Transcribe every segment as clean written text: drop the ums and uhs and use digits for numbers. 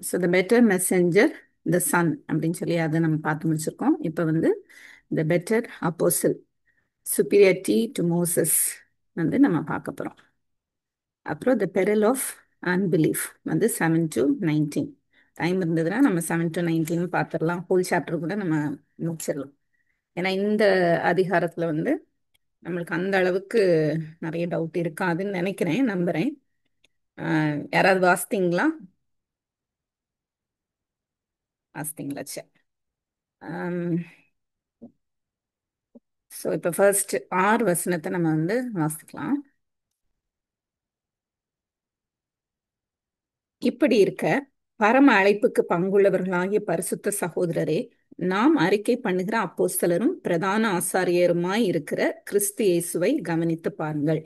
So the better messenger the son அப்படின்னு சொல்லி அதை நம்ம பார்த்து முடிச்சிருக்கோம். இப்போ வந்து the better apostle superiority to Moses வந்து நம்ம பார்க்க போகிறோம். அப்புறம் த பெரல் ஆஃப் அன்பிலீஃப் வந்து 7 to 19. டைம் இருந்ததுன்னா நம்ம 7 to 19 பார்த்துடலாம். ஹோல் சாப்டர் கூட நம்ம முடிச்சிடலாம். ஏன்னா இந்த அதிகாரத்தில் வந்து நம்மளுக்கு அந்த அளவுக்கு நிறைய டவுட் இருக்காதுன்னு நினைக்கிறேன், நம்புகிறேன். யாராவது வாசித்தீங்களா? வாசித்தீங்களா? சரி. ஸோ இப்போ ஃபர்ஸ்ட் 6 வசனத்தை நம்ம வந்து வாசிக்கலாம். இப்படி இருக்க பரம அழைப்புக்கு பங்குள்ளவர்களாகிய பரிசுத்த சகோதரரே, நாம் அறிக்கை பண்ணுகிற அப்போஸ்தலரும் பிரதான ஆசாரியருமாய் இருக்கிற கிறிஸ்து இயேசுவை கவனித்து பாருங்கள்.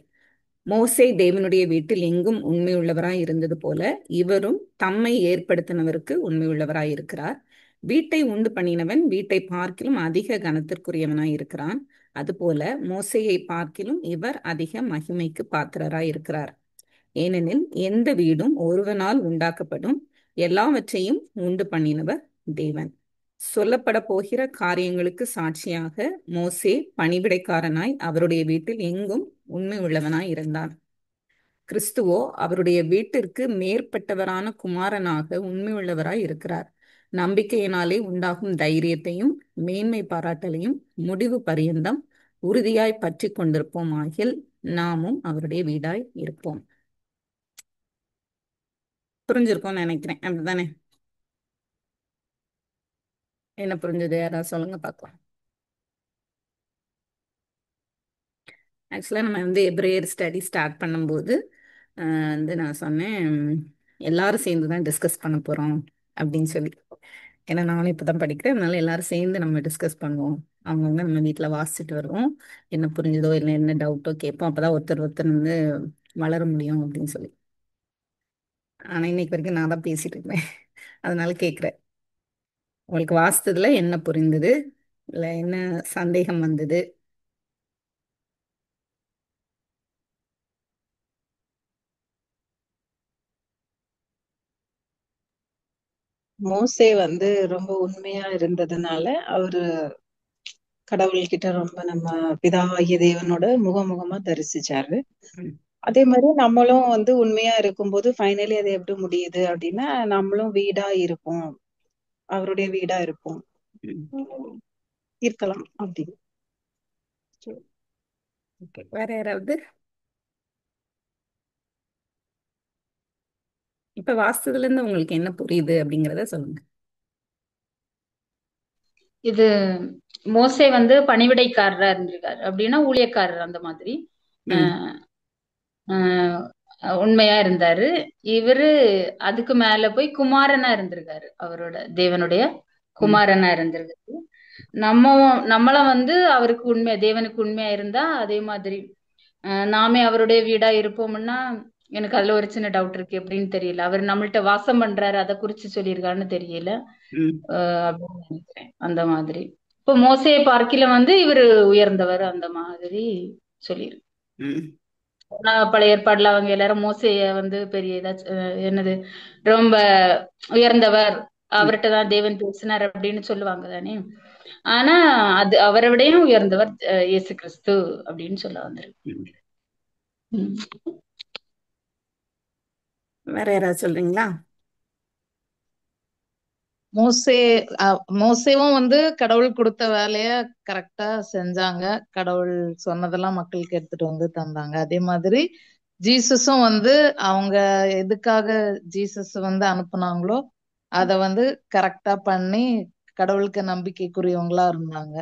மோசே தேவனுடைய வீட்டில் எங்கும் உண்மையுள்ளவராய் இருந்தது போல இவரும் தம்மை ஏற்படுத்தினவருக்கு உண்மையுள்ளவராய் இருக்கிறார். வீட்டை உண்டு பண்ணினவன் வீட்டை பார்க்கிலும் அதிக கனத்திற்குரியவனாய் இருக்கிறான். அதுபோல மோசேயை பார்க்கிலும் இவர் அதிக மகிமைக்கு பாத்திரராய் இருக்கிறார். ஏனெனில் எந்த வீடும் ஒருவனால் உண்டாக்கப்படும், எல்லாவற்றையும் உண்டு பண்ணினவர் தேவன். சொல்லப்பட போகிற காரியங்களுக்கு சாட்சியாக மோசே பணிவிடைக்காரனாய் அவருடைய வீட்டில் எங்கும் உண்மை உள்ளவனாய் இருந்தான். கிறிஸ்துவோ அவருடைய வீட்டிற்கு மேற்பட்டவரான குமாரனாக உண்மை உள்ளவராய் இருக்கிறார். நம்பிக்கையினாலே உண்டாகும் தைரியத்தையும் மேன்மை பாராட்டலையும் முடிவு பரியந்தம் உறுதியாய் பற்றி கொண்டிருப்போம் ஆகில் நாமும் அவருடைய வீடாய் இருப்போம். புரிஞ்சிருக்கும்னு நினைக்கிறேன், அப்படிதானே? என்ன புரிஞ்சது? யாராவது சொல்லுங்க பார்க்கலாம். ஆக்சுவலாக நம்ம வந்து எப்ரேயர் ஸ்டடி ஸ்டார்ட் பண்ணும்போது வந்து நான் சொன்னேன், எல்லாரும் சேர்ந்து தான் டிஸ்கஸ் பண்ண போகிறோம் அப்படின்னு சொல்லி. ஏன்னா நானும் இப்போ தான் படிக்கிறேன், அதனால எல்லாரும் சேர்ந்து நம்ம டிஸ்கஸ் பண்ணுவோம். அவங்கவுங்க நம்ம வீட்டில் வாசிச்சுட்டு வருவோம். என்ன புரிஞ்சுதோ இல்லை என்ன டவுட்டோ கேட்போம். அப்போ தான் ஒருத்தர் ஒருத்தர் வந்து வளர முடியும் அப்படின்னு சொல்லி. ஆனால் இன்னைக்கு வரைக்கும் நான் தான் பேசிட்டு இருக்கேன், அதனால கேட்குறேன். உங்களுக்கு வாசித்ததுல என்ன புரிந்தது, இல்லை என்ன சந்தேகம் வந்தது? மோசே வந்து ரொம்ப உண்மையா இருந்ததுனால அவரு கடவுள்கிட்ட ரொம்ப நம்ம பிதாவாகிய தேவனோட முகமுகமா தரிசிச்சாரு. ம், அதே மாதிரி நம்மளும் வந்து உண்மையா இருக்கும்போது ஃபைனலி அது எப்படி முடியுது அப்படின்னா நம்மளும் வீடா இருப்போம், அவருடைய வீடா இருப்போம், ம். இருக்கலாம் அப்படி. ஓகே, வேற யாராவது? இப்ப வாஸ்துல இருந்து உங்களுக்கு என்ன புரியுது அப்படிங்கறத சொல்லுங்க. இது மோசே வந்து பணிவிடைக்காரரா இருந்திருக்காரு அப்படின்னா ஊழியக்காரர் அந்த மாதிரி. ம், அஹ் அஹ் உண்மையா இருந்தாரு. இவரு அதுக்கு மேல போய் குமாரனா இருந்திருக்காரு, அவரோட தேவனுடைய ம், குமாரனா இருந்திருக்காரு. நம்ம நம்மள வந்து அவருக்கு உண்மையா தேவனுக்கு உண்மையா இருந்தா அதே மாதிரி நாமே அவருடைய வீடா இருப்போம்னா, எனக்கு அதுல ஒரு சின்ன டவுட் இருக்கு, எப்படின்னு தெரியல. அவர் நம்மள்ட்ட வாசம் பண்றாரு, அதை குறிச்சு சொல்லியிருக்காருன்னு தெரியல. ம், அப்படின்னு நினைக்கிறேன் அந்த மாதிரி. இப்போ மோசையை பார்க்கில வந்து இவரு உயர்ந்தவர் அந்த மாதிரி சொல்லியிருக்கு. ம், பழைய ஏற்பாடுல அவங்க எல்லாரும் மோசைய வந்து பெரிய ஏதாச்சும் என்னது ரொம்ப உயர்ந்தவர், ம், அவர்கிட்ட தான் தேவன் பேசினார் அப்படின்னு சொல்லுவாங்க தானே. ஆனா அது அவரை விடையும் உயர்ந்தவர் இயேசு கிறிஸ்து அப்படின்னு சொல்ல வந்திருக்கு. ம். ம். வேற யாராவது சொல்றீங்களா? மோசே மோசேவும் வந்து கடவுள் கொடுத்த வேலைய கரெக்டா செஞ்சாங்க. கடவுள் சொன்னதெல்லாம் மக்களுக்கு எடுத்துட்டு வந்து தந்தாங்க. அதே மாதிரி ஜீசஸும் வந்து அவங்க எதுக்காக ஜீசஸ் வந்து அனுப்புனாங்களோ அத வந்து கரெக்டா பண்ணி கடவுளுக்கு நம்பிக்கைக்குரியவங்களா இருந்தாங்க.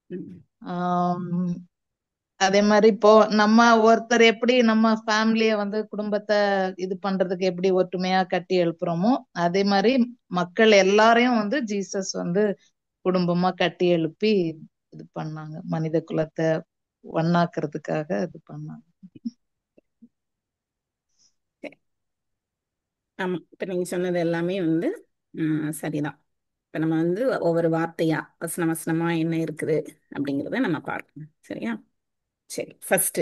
ம், ஆஹ் அதே மாதிரி இப்போ நம்ம ஒருத்தர் எப்படி நம்ம ஃபேமிலிய வந்து குடும்பத்தை இது பண்றதுக்கு எப்படி ஒற்றுமையா கட்டி எழுப்புறோமோ அதே மாதிரி மக்கள் எல்லாரையும் வந்து ஜீசஸ் வந்து குடும்பமா கட்டி எழுப்பி இது பண்ணாங்க. மனித குலத்தை ஒண்ணாக்குறதுக்காக இது பண்ணாங்க. சரி. ஆமா, இப்ப நீங்க சொன்னது எல்லாமே வந்து சரிதான். இப்ப நம்ம வந்து ஒவ்வொரு வார்த்தையா வசன வசனமா என்ன இருக்குது அப்படிங்கிறத நம்ம பார்க்கணும். சரியா? சரி, ஃபர்ஸ்ட்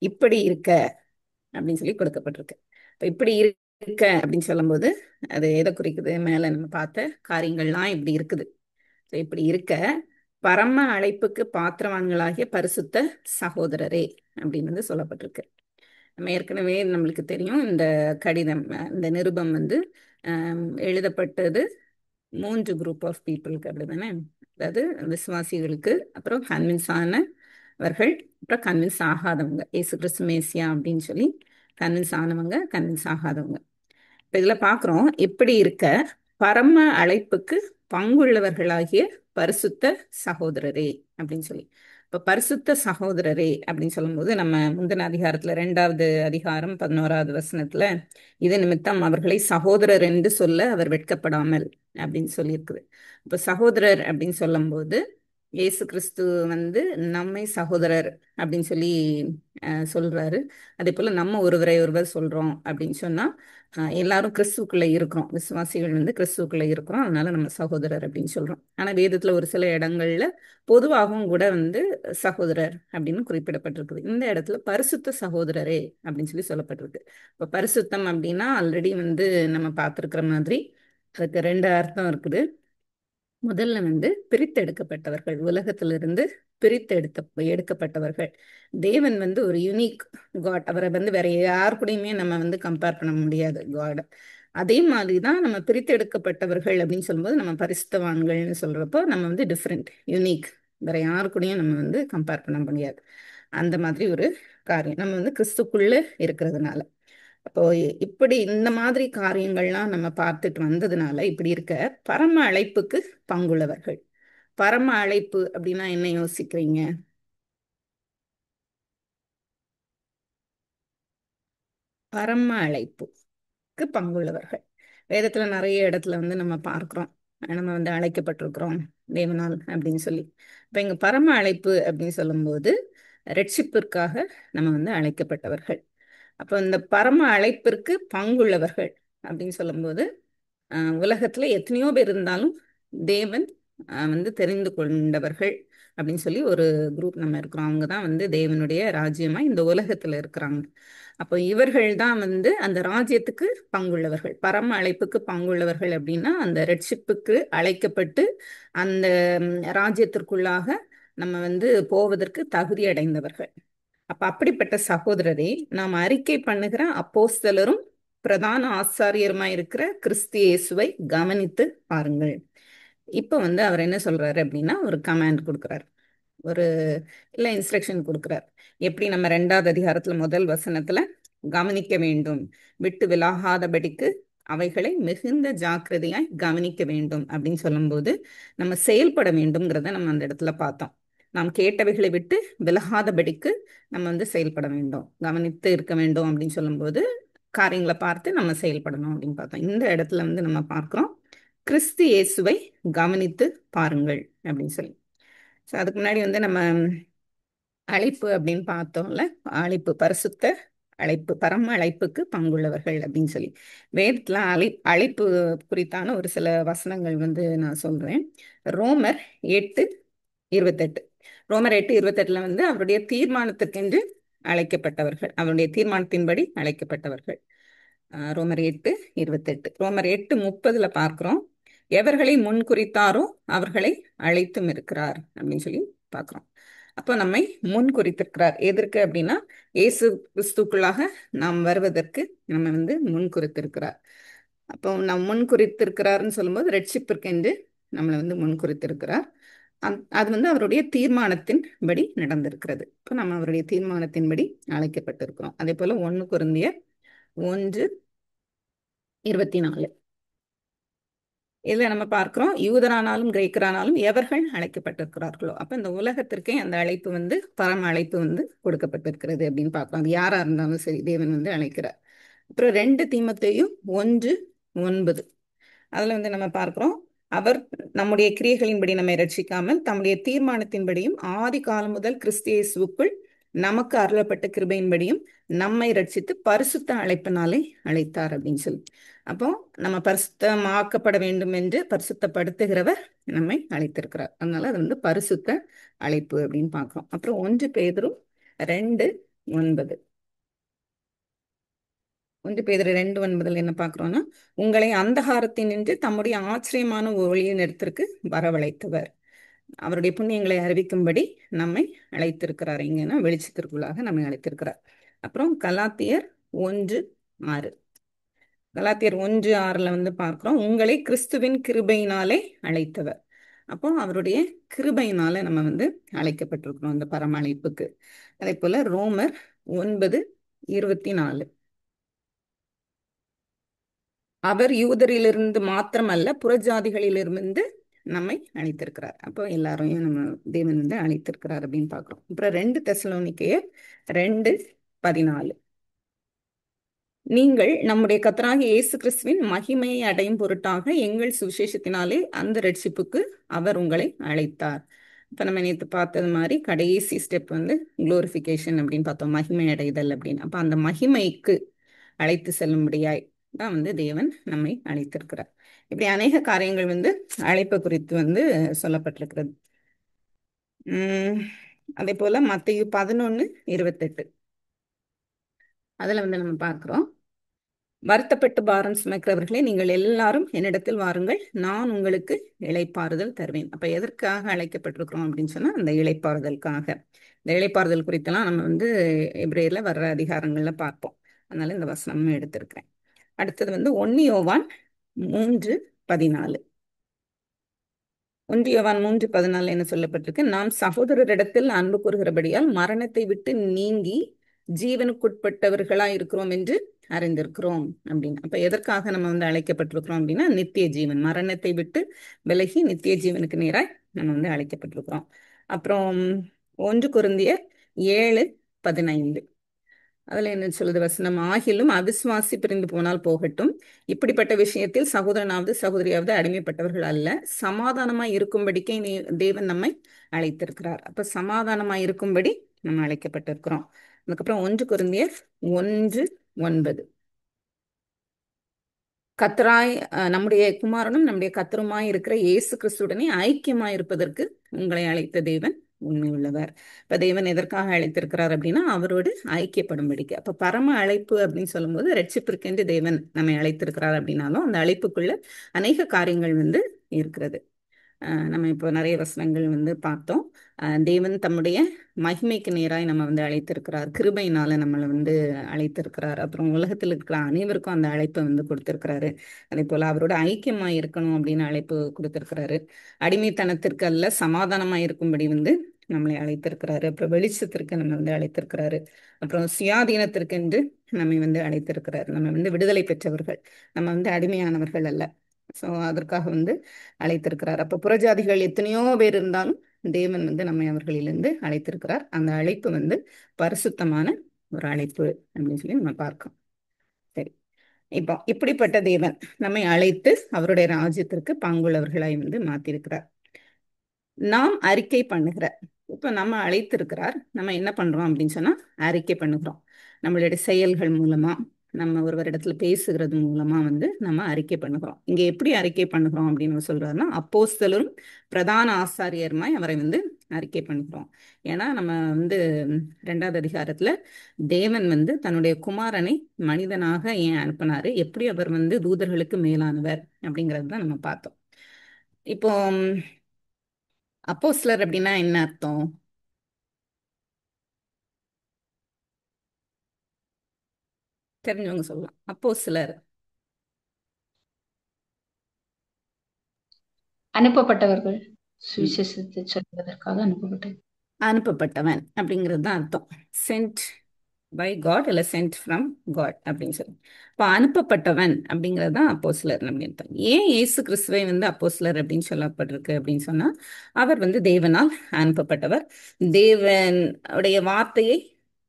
இப்படி இருக்க அப்படின்னு சொல்லி கொடுக்கப்பட்டிருக்கு. இப்ப இப்படி இருக்க அப்படின்னு சொல்லும்போது அது எதை குறிக்குது? மேல நம்ம பார்த்த காரியங்கள்லாம் இப்படி இருக்குது. So, இப்படி இருக்க பரம அழைப்புக்கு பாத்திரவான்களாகிய பரிசுத்த சகோதரரே அப்படின்னு வந்து சொல்லப்பட்டிருக்கு. நம்ம ஏற்கனவே நம்மளுக்கு தெரியும் இந்த கடிதம், இந்த நிருபம் வந்து எழுதப்பட்டது 3 குரூப் ஆஃப் பீப்புளுக்கு, அப்படிதானே? அதாவது விசுவாசிகளுக்கு, அப்புறம் கன்வின்ஸ் ஆனவர்கள், அப்புறம் கன்வின்ஸ் ஆகாதவங்க. இயேசு கிறிஸ்து மேசியா அப்படின்னு சொல்லி கன்வின்ஸ் ஆனவங்க, கன்வின்ஸ் ஆகாதவங்க. இப்ப இதுல பாக்குறோம், இப்படி இருக்க பரம அழைப்புக்கு பங்குள்ளவர்களாகிய பரிசுத்த சகோதரரே அப்படின்னு சொல்லி. இப்ப பரிசுத்த சகோதரரே அப்படின்னு சொல்லும்போது நம்ம முந்தின அதிகாரத்துல 2வது அதிகாரம் 11வது வசனத்துல இது நிமித்தம் அவர்களை சகோதரர் என்று சொல்ல அவர் வெட்கப்படாமல் அப்படின்னு சொல்லியிருக்குது. இப்ப சகோதரர் அப்படின்னு சொல்லும்போது இயேசு கிறிஸ்து வந்து நம்மை சகோதரர் அப்படின்னு சொல்லி சொல்றாரு. அதே போல நம்ம ஒருவரை ஒருவர் சொல்றோம் அப்படின்னு சொன்னா எல்லாரும் கிறிஸ்துக்குள்ள இருக்கிறோம், விசுவாசிகள் வந்து கிறிஸ்துக்குள்ள இருக்கிறோம், அதனால நம்ம சகோதரர் அப்படின்னு சொல்றோம். ஆனா வேதத்துல ஒரு சில இடங்கள்ல பொதுவாகவும் கூட வந்து சகோதரர் அப்படின்னு குறிப்பிடப்பட்டிருக்குது. இந்த இடத்துல பரிசுத்த சகோதரரே அப்படின்னு சொல்லி சொல்லப்பட்டிருக்கு. இப்ப பரிசுத்தம் அப்படின்னா ஆல்ரெடி வந்து நம்ம பார்த்திருக்கிற மாதிரி அதுக்கு 2 அர்த்தம் இருக்குது. முதல்ல வந்து பிரித்தெடுக்கப்பட்டவர்கள், உலகத்திலிருந்து எடுக்கப்பட்டவர்கள். தேவன் வந்து ஒரு யூனிக் காட், அவரை வந்து வேற யார் கூடயுமே நம்ம வந்து கம்பேர் பண்ண முடியாது காட். அதே மாதிரிதான் நம்ம பிரித்தெடுக்கப்பட்டவர்கள் அப்படின்னு சொல்லும்போது நம்ம பரிசுத்தவான்கள்னு சொல்றப்போ நம்ம வந்து டிஃப்ரெண்ட், யூனிக், வேற யாரு கூடயும் நம்ம வந்து கம்பேர் பண்ண முடியாது. அந்த மாதிரி ஒரு காரியம் நம்ம வந்து கிறிஸ்துக்குள்ள இருக்கிறதுனால. அப்போ இப்படி இந்த மாதிரி காரியங்கள்லாம் நம்ம பார்த்துட்டு வந்ததுனால இப்படி இருக்க பரம அழைப்புக்கு பங்குள்ளவர்கள். பரம அழைப்பு அப்படின்னா என்ன யோசிக்கிறீங்க? பரம அழைப்புக்கு பங்குள்ளவர்கள் வேதத்துல நிறைய இடத்துல வந்து நம்ம பார்க்கிறோம். நம்ம வந்து அழைக்கப்பட்டிருக்கிறோம் தேவனால் அப்படின்னு சொல்லி. இப்ப இங்க பரம அழைப்பு அப்படின்னு சொல்லும்போது ரட்சிப்பிற்காக நம்ம வந்து அழைக்கப்பட்டவர்கள். அப்போ இந்த பரம அழைப்பிற்கு பங்குள்ளவர்கள் அப்படின்னு சொல்லும்போது உலகத்துல எத்தனையோ பேர் இருந்தாலும் தேவன் வந்து தெரிந்து கொண்டவர்கள் அப்படின்னு சொல்லி ஒரு குரூப் நம்ம இருக்கிறோம். அவங்க தான் வந்து தேவனுடைய ராஜ்யமா இந்த உலகத்துல இருக்கிறாங்க. அப்போ இவர்கள் தான் வந்து அந்த ராஜ்யத்துக்கு பங்குள்ளவர்கள், பரம அழைப்புக்கு பங்குள்ளவர்கள். அப்படின்னா அந்த ரட்சிப்புக்கு அழைக்கப்பட்டு அந்த ராஜ்யத்திற்குள்ளாக நம்ம வந்து போவதற்கு தகுதி அடைந்தவர்கள். அப்ப அப்படிப்பட்ட சகோதரரை நாம் அறிக்கை பண்ணுகிற அப்போஸ்தலரும் பிரதான ஆசாரியருமா இருக்கிற கிறிஸ்து இயேசுவை கவனித்து பாருங்கள். இப்ப வந்து அவர் என்ன சொல்றாரு அப்படின்னா ஒரு கமாண்ட் கொடுக்கிறார், ஒரு இல்ல இன்ஸ்ட்ரக்ஷன் கொடுக்கிறார். எப்படி நம்ம 2வது அதிகாரத்துல முதல் வசனத்துல கவனிக்க வேண்டும், விட்டு விலகாதபடிக்கு அவைகளை மிகுந்த ஜாக்கிரதையாய் கவனிக்க வேண்டும் அப்படின்னு சொல்லும்போது நம்ம செயல்பட வேண்டும்ங்கிறத நம்ம அந்த இடத்துல பார்த்தோம். நாம் கேட்டவைகளை விட்டு விலகாதபடிக்கு நம்ம வந்து செயல்பட வேண்டும், கவனித்து இருக்க வேண்டும் அப்படின்னு சொல்லும்போது காரியங்களை பார்த்து நம்ம செயல்படணும் அப்படின்னு பார்த்தோம். இந்த இடத்துல வந்து நம்ம பார்க்கிறோம் கிறிஸ்து இயேசுவை கவனித்து பாருங்கள் அப்படின்னு சொல்லி. ஸோ அதுக்கு முன்னாடி வந்து நம்ம அழைப்பு அப்படின்னு பார்த்தோம்ல, அழைப்பு, பரிசுத்த அழைப்பு, பரம அழைப்புக்கு பங்குள்ளவர்கள் அப்படின்னு சொல்லி வேதத்துல அழைப்பு குறித்தான ஒரு சில வசனங்கள் வந்து நான் சொல்றேன். ரோமர் 8:28. ரோமர் 8:28 வந்து அவருடைய தீர்மானத்திற்கென்று அழைக்கப்பட்டவர்கள், அவருடைய தீர்மானத்தின்படி அழைக்கப்பட்டவர்கள். ரோமர் 8:28. ரோமர் 8:30 பார்க்கிறோம், எவர்களை முன் குறித்தாரோ அவர்களை அழைத்தும் இருக்கிறார் அப்படின்னு சொல்லி பார்க்கிறோம். அப்போ நம்மை முன் குறித்திருக்கிறார். எதற்கு அப்படின்னா இயேசு கிறிஸ்துக்குள்ளாக நாம் வருவதற்கு நம்ம வந்து முன் குறித்திருக்கிறார். அப்போ நம் முன் குறித்திருக்கிறார்னு சொல்லும்போது ரட்சிப்பிற்கென்று நம்மளை வந்து முன் குறித்திருக்கிறார். அது வந்து அவருடைய தீர்மானத்தின்படி நடந்திருக்கிறது. இப்போ நம்ம அவருடைய தீர்மானத்தின்படி அழைக்கப்பட்டிருக்கிறோம். அதே போல 1 கொரிந்தியர் 1:24 இதுல நம்ம பார்க்கிறோம், யூதரானாலும் கிரேக்கரானாலும் எவர்கள் அழைக்கப்பட்டிருக்கிறார்களோ. அப்ப இந்த உலகத்திற்கே அந்த அழைப்பு வந்து பரம அழைப்பு வந்து கொடுக்கப்பட்டிருக்கிறது அப்படின்னு பார்க்கிறோம். அது யாரா இருந்தாலும் சரி தேவன் வந்து அழைக்கிறார். அப்புறம் 2 தீமோத்தேயு 1:9 அதுல வந்து நம்ம பார்க்கிறோம், அவர் நம்முடைய கிரியைகளின்படி நம்மை ரட்சிக்காமல் தம்முடைய தீர்மானத்தின்படியும் ஆதி காலம் முதல் கிறிஸ்து இயேசுவுக்குள் நமக்கு அருளப்பட்ட கிருபையின்படியும் நம்மை ரட்சித்து பரிசுத்த அழைப்பினாலே அழைத்தார் அப்படின்னு சொல்லி. அப்போ நம்ம பரிசுத்தமாக்கப்பட வேண்டும் என்று பரிசுத்தப்படுத்துகிறவர் நம்மை அழைத்திருக்கிறார். அதனால அது வந்து பரிசுத்த அழைப்பு அப்படின்னு பார்க்கிறோம். அப்புறம் 1 பேதுரு 2:9 1 பேதுரு 2:9 என்ன பார்க்கிறோம்னா, உங்களை அந்தகாரத்தினின்று தம்முடைய ஆச்சரியமான ஒளியின் இடத்திற்கு வரவழைத்தவர். அவருடைய புண்ணியங்களை அறிவிக்கும்படி நம்மை அழைத்திருக்கிறார். இங்கன்னா வெளிச்சத்திற்குள்ளாக நம்மை அழைத்திருக்கிறார். அப்புறம் கலாத்தியர் 1:6. கலாத்தியர் 1:6 வந்து பார்க்கிறோம், உங்களை கிறிஸ்துவின் கிருபையினாலே அழைத்தவர். அப்போ அவருடைய கிருபையினால நம்ம வந்து அழைக்கப்பட்டிருக்கிறோம் அந்த பரம அழைப்புக்கு. அதே போல ரோமர் 9:24. அவர் யூதரிலிருந்து மாத்திரமல்ல புறஜாதிகளிலிருந்து நம்மை அழைத்திருக்கிறார். அப்போ எல்லாரையும் நம்ம தேவன் வந்து அழைத்திருக்கிறார் அப்படின்னு பார்க்கிறோம். அப்புறம் 2 தெசலோனிக்கேயர் 2:14. நீங்கள் நம்முடைய கர்த்தராகிய இயேசு கிறிஸ்துவின் மகிமையை அடையும் பொருட்டாக எங்கள் சுவிசேஷத்தினாலே அந்த ரட்சிப்புக்கு அவர் உங்களை அழைத்தார். இப்போ நம்ம நேற்று பார்த்தது மாதிரி கடைசி ஸ்டெப் வந்து குளோரிஃபிகேஷன் அப்படின்னு பார்த்தோம், மகிமை அடைதல் அப்படின்னு. அப்போ அந்த மகிமைக்கு அழைத்து செல்லும்படியாய் தான் வந்து தேவன் நம்மை அழைத்திருக்கிறார். இப்படி அநேக காரியங்கள் வந்து அழைப்பு குறித்து வந்து சொல்லப்பட்டிருக்கிறது. அதே போல மத்தேயு 11:28 அதுல வந்து நம்ம பார்க்கிறோம், வருத்தப்பட்டு பாரம் சுமக்கிறவர்களே நீங்கள் எல்லாரும் என்னிடத்தில் வாருங்கள், நான் உங்களுக்கு இளைப்பாறுதல் தருவேன். அப்ப எதற்காக அழைக்கப்பட்டிருக்கிறோம் அப்படின்னு சொன்னா அந்த இளைப்பாறுதலுக்காக. இந்த இளைப்பாறுதல் குறித்தெல்லாம் நம்ம வந்து எபிரேயர்ல வர்ற அதிகாரங்கள்ல பார்ப்போம். அதனால இந்த வசனம் எடுத்திருக்கிறேன். அடுத்தது வந்து 1 யோவான் 3:14. 1 யோவான் 3:14 என்ன சொல்லப்பட்டிருக்கு, நாம் சகோதரரிடத்தில் அன்பு கூறுகிறபடியால் மரணத்தை விட்டு நீங்கி ஜீவனுக்குட்பட்டவர்களா இருக்கிறோம் என்று அறிந்திருக்கிறோம் அப்படின்னு. அப்ப எதற்காக நம்ம வந்து அழைக்கப்பட்டிருக்கிறோம் அப்படின்னா நித்திய ஜீவன், மரணத்தை விட்டு விலகி நித்திய ஜீவனுக்கு நேராய் நம்ம வந்து அழைக்கப்பட்டிருக்கிறோம். அப்புறம் 1 கொரிந்தியர் 7:15 அதுல என்ன சொல்லுது வசனம், ஆகிலும் அவிசுவாசி பிரிந்து போனால் போகட்டும், இப்படிப்பட்ட விஷயத்தில் சகோதரனாவது சகோதரியாவது அடிமைப்பட்டவர்கள் அல்ல, சமாதானமாய் இருக்கும்படிக்கே தேவன் நம்மை அழைத்திருக்கிறார். அப்ப சமாதானமாய் இருக்கும்படி நம்ம அழைக்கப்பட்டிருக்கிறோம். அதுக்கப்புறம் 1 கொரிந்தியர் 1:9 கர்த்தராய் நம்முடைய குமாரனும் நம்முடைய கர்த்தருமாய் இருக்கிற இயேசு கிறிஸ்துடனே ஐக்கியமாய் இருப்பதற்கு உங்களை அழைத்த தேவன் உண்மை உள்ளவர். இப்ப தேவன் எதற்காக அழைத்திருக்கிறார் அப்படின்னா அவரோடு ஐக்கியப்படும்படிக்கு. அப்ப பரம அழைப்பு அப்படின்னு சொல்லும்போது ரட்சிப்பிற்கென்று தேவன் நம்மை அழைத்திருக்கிறார் அப்படின்னாலும் அந்த அழைப்புக்குள்ள அநேக காரியங்கள் வந்து இருக்கிறது. நம்ம இப்போ நிறைய வசனங்கள் வந்து பார்த்தோம். தேவன் தம்முடைய மகிமைக்கு நேராய் நம்ம வந்து அழைத்திருக்கிறார், கிருபையினால நம்மளை வந்து அழைத்திருக்கிறார். அப்புறம் உலகத்தில் இருக்கிற அனைவருக்கும் அந்த அழைப்பை வந்து கொடுத்திருக்கிறாரு. அதே போல அவரோட ஐக்கியமா இருக்கணும் அப்படின்னு அழைப்பு கொடுத்திருக்கிறாரு. அடிமைத்தனத்திற்கு அல்ல சமாதானமா இருக்கும்படி வந்து நம்மளை அழைத்திருக்கிறாரு. அப்புறம் வெளிச்சத்திற்கு நம்ம வந்து அழைத்திருக்கிறாரு. அப்புறம் சுயாதீனத்திற்கு என்று நம்மை வந்து அழைத்திருக்கிறாரு. நம்ம வந்து விடுதலை பெற்றவர்கள், நம்ம வந்து அடிமையானவர்கள் அல்ல. ஸோ அதற்காக வந்து அழைத்திருக்கிறார். அப்போ புறஜாதிகள் எத்தனையோ பேர் இருந்தாலும் தேவன் வந்து நம்மை அவர்களிலிருந்து அழைத்திருக்கிறார். அந்த அழைப்பு வந்து பரிசுத்தமான ஒரு அழைப்பு அப்படின்னு சொல்லி நம்ம பார்க்கோம். சரி, இப்போ இப்படிப்பட்ட தேவன் நம்மை அழைத்து அவருடைய ராஜ்யத்திற்கு பங்குள்ளவர்களாய் வந்து மாத்திருக்கிறார். நாம் அறிக்கை பண்ணுகிற, இப்போ நம்ம அழைத்திருக்கிறார், நம்ம என்ன பண்றோம் அப்படின்னு சொன்னா அறிக்கை பண்ணுகிறோம். நம்மளுடைய செயல்கள் மூலமா, நம்ம ஒருவரிடத்துல பேசுகிறது மூலமா வந்து நம்ம அறிக்கை பண்ணுகிறோம். இங்க எப்படி அறிக்கை பண்ணுகிறோம் அப்படின்னு சொல்றாருன்னா, அப்போஸ்தலரும் பிரதான ஆசாரியருமாய் அவரை வந்து அறிக்கை பண்ணுகிறோம். ஏன்னா நம்ம வந்து 2வது அதிகாரத்துல தேவன் வந்து தன்னுடைய குமாரனை மனிதனாக ஏன் அனுப்பினாரு, எப்படி அவர் வந்து தூதர்களுக்கு மேலானவர் அப்படிங்கிறது தான் நம்ம பார்த்தோம். இப்போ அப்போஸ்தலர் அப்படின்னா என்ன அர்த்தம்? தெரிஞ்சவங்க சொல்லலாம். அப்போஸ்தலர் அனுப்பப்பட்டவர்கள், சுவிசேஷத்தை சொல்வதற்காக அனுப்பப்பட்டவன் அப்படிங்கிறது தான் அர்த்தம். சென்ட் பை காட் இல்லை சென்ட் ஃப்ரம் காட் அப்படின்னு சொல்லி. இப்போ அனுப்பப்பட்டவன் அப்படிங்கிறது தான் அப்போஸ்தலர் அப்படின்னு அர்த்தம். ஏன் இயேசு கிறிஸ்துவை வந்து அப்போஸ்தலர் அப்படின்னு சொல்லப்பட்டிருக்கு அப்படின்னு சொன்னா, அவர் வந்து தேவனால் அனுப்பப்பட்டவர். தேவனுடைய வார்த்தையை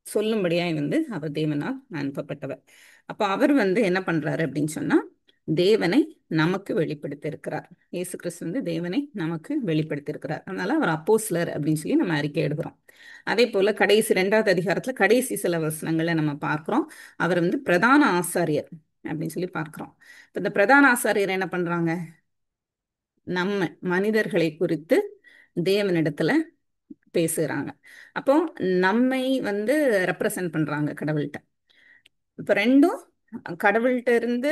சொல்லும்படியாய் வந்து அவர் தேவனால் அனுப்பப்பட்டவர். அப்போ அவர் வந்து என்ன பண்றாரு அப்படின்னு சொன்னா தேவனை நமக்கு வெளிப்படுத்தி இருக்கிறார். இயேசு கிறிஸ்து வந்து தேவனை நமக்கு வெளிப்படுத்தி இருக்கிறார். அதனால அவர் அப்போஸ்தலர் அப்படின்னு சொல்லி நம்ம அறிக்கை எடுக்கிறோம். அதே போல கடைசி 2வது அதிகாரத்துல கடைசி சில வசனங்களை நம்ம பார்க்கிறோம். அவர் வந்து பிரதான ஆசாரியர் அப்படின்னு சொல்லி பார்க்கிறோம். இப்ப இந்த பிரதான ஆசாரியர் என்ன பண்றாங்க, நம்ம மனிதர்களை குறித்து தேவனிடத்துல பேசுகிறாங்க. அப்போ நம்மை வந்து ரெப்ரசன்ட் பண்றாங்க கடவுள்கிட்ட. இப்ப ரெண்டும் கடவுள்கிட்ட இருந்து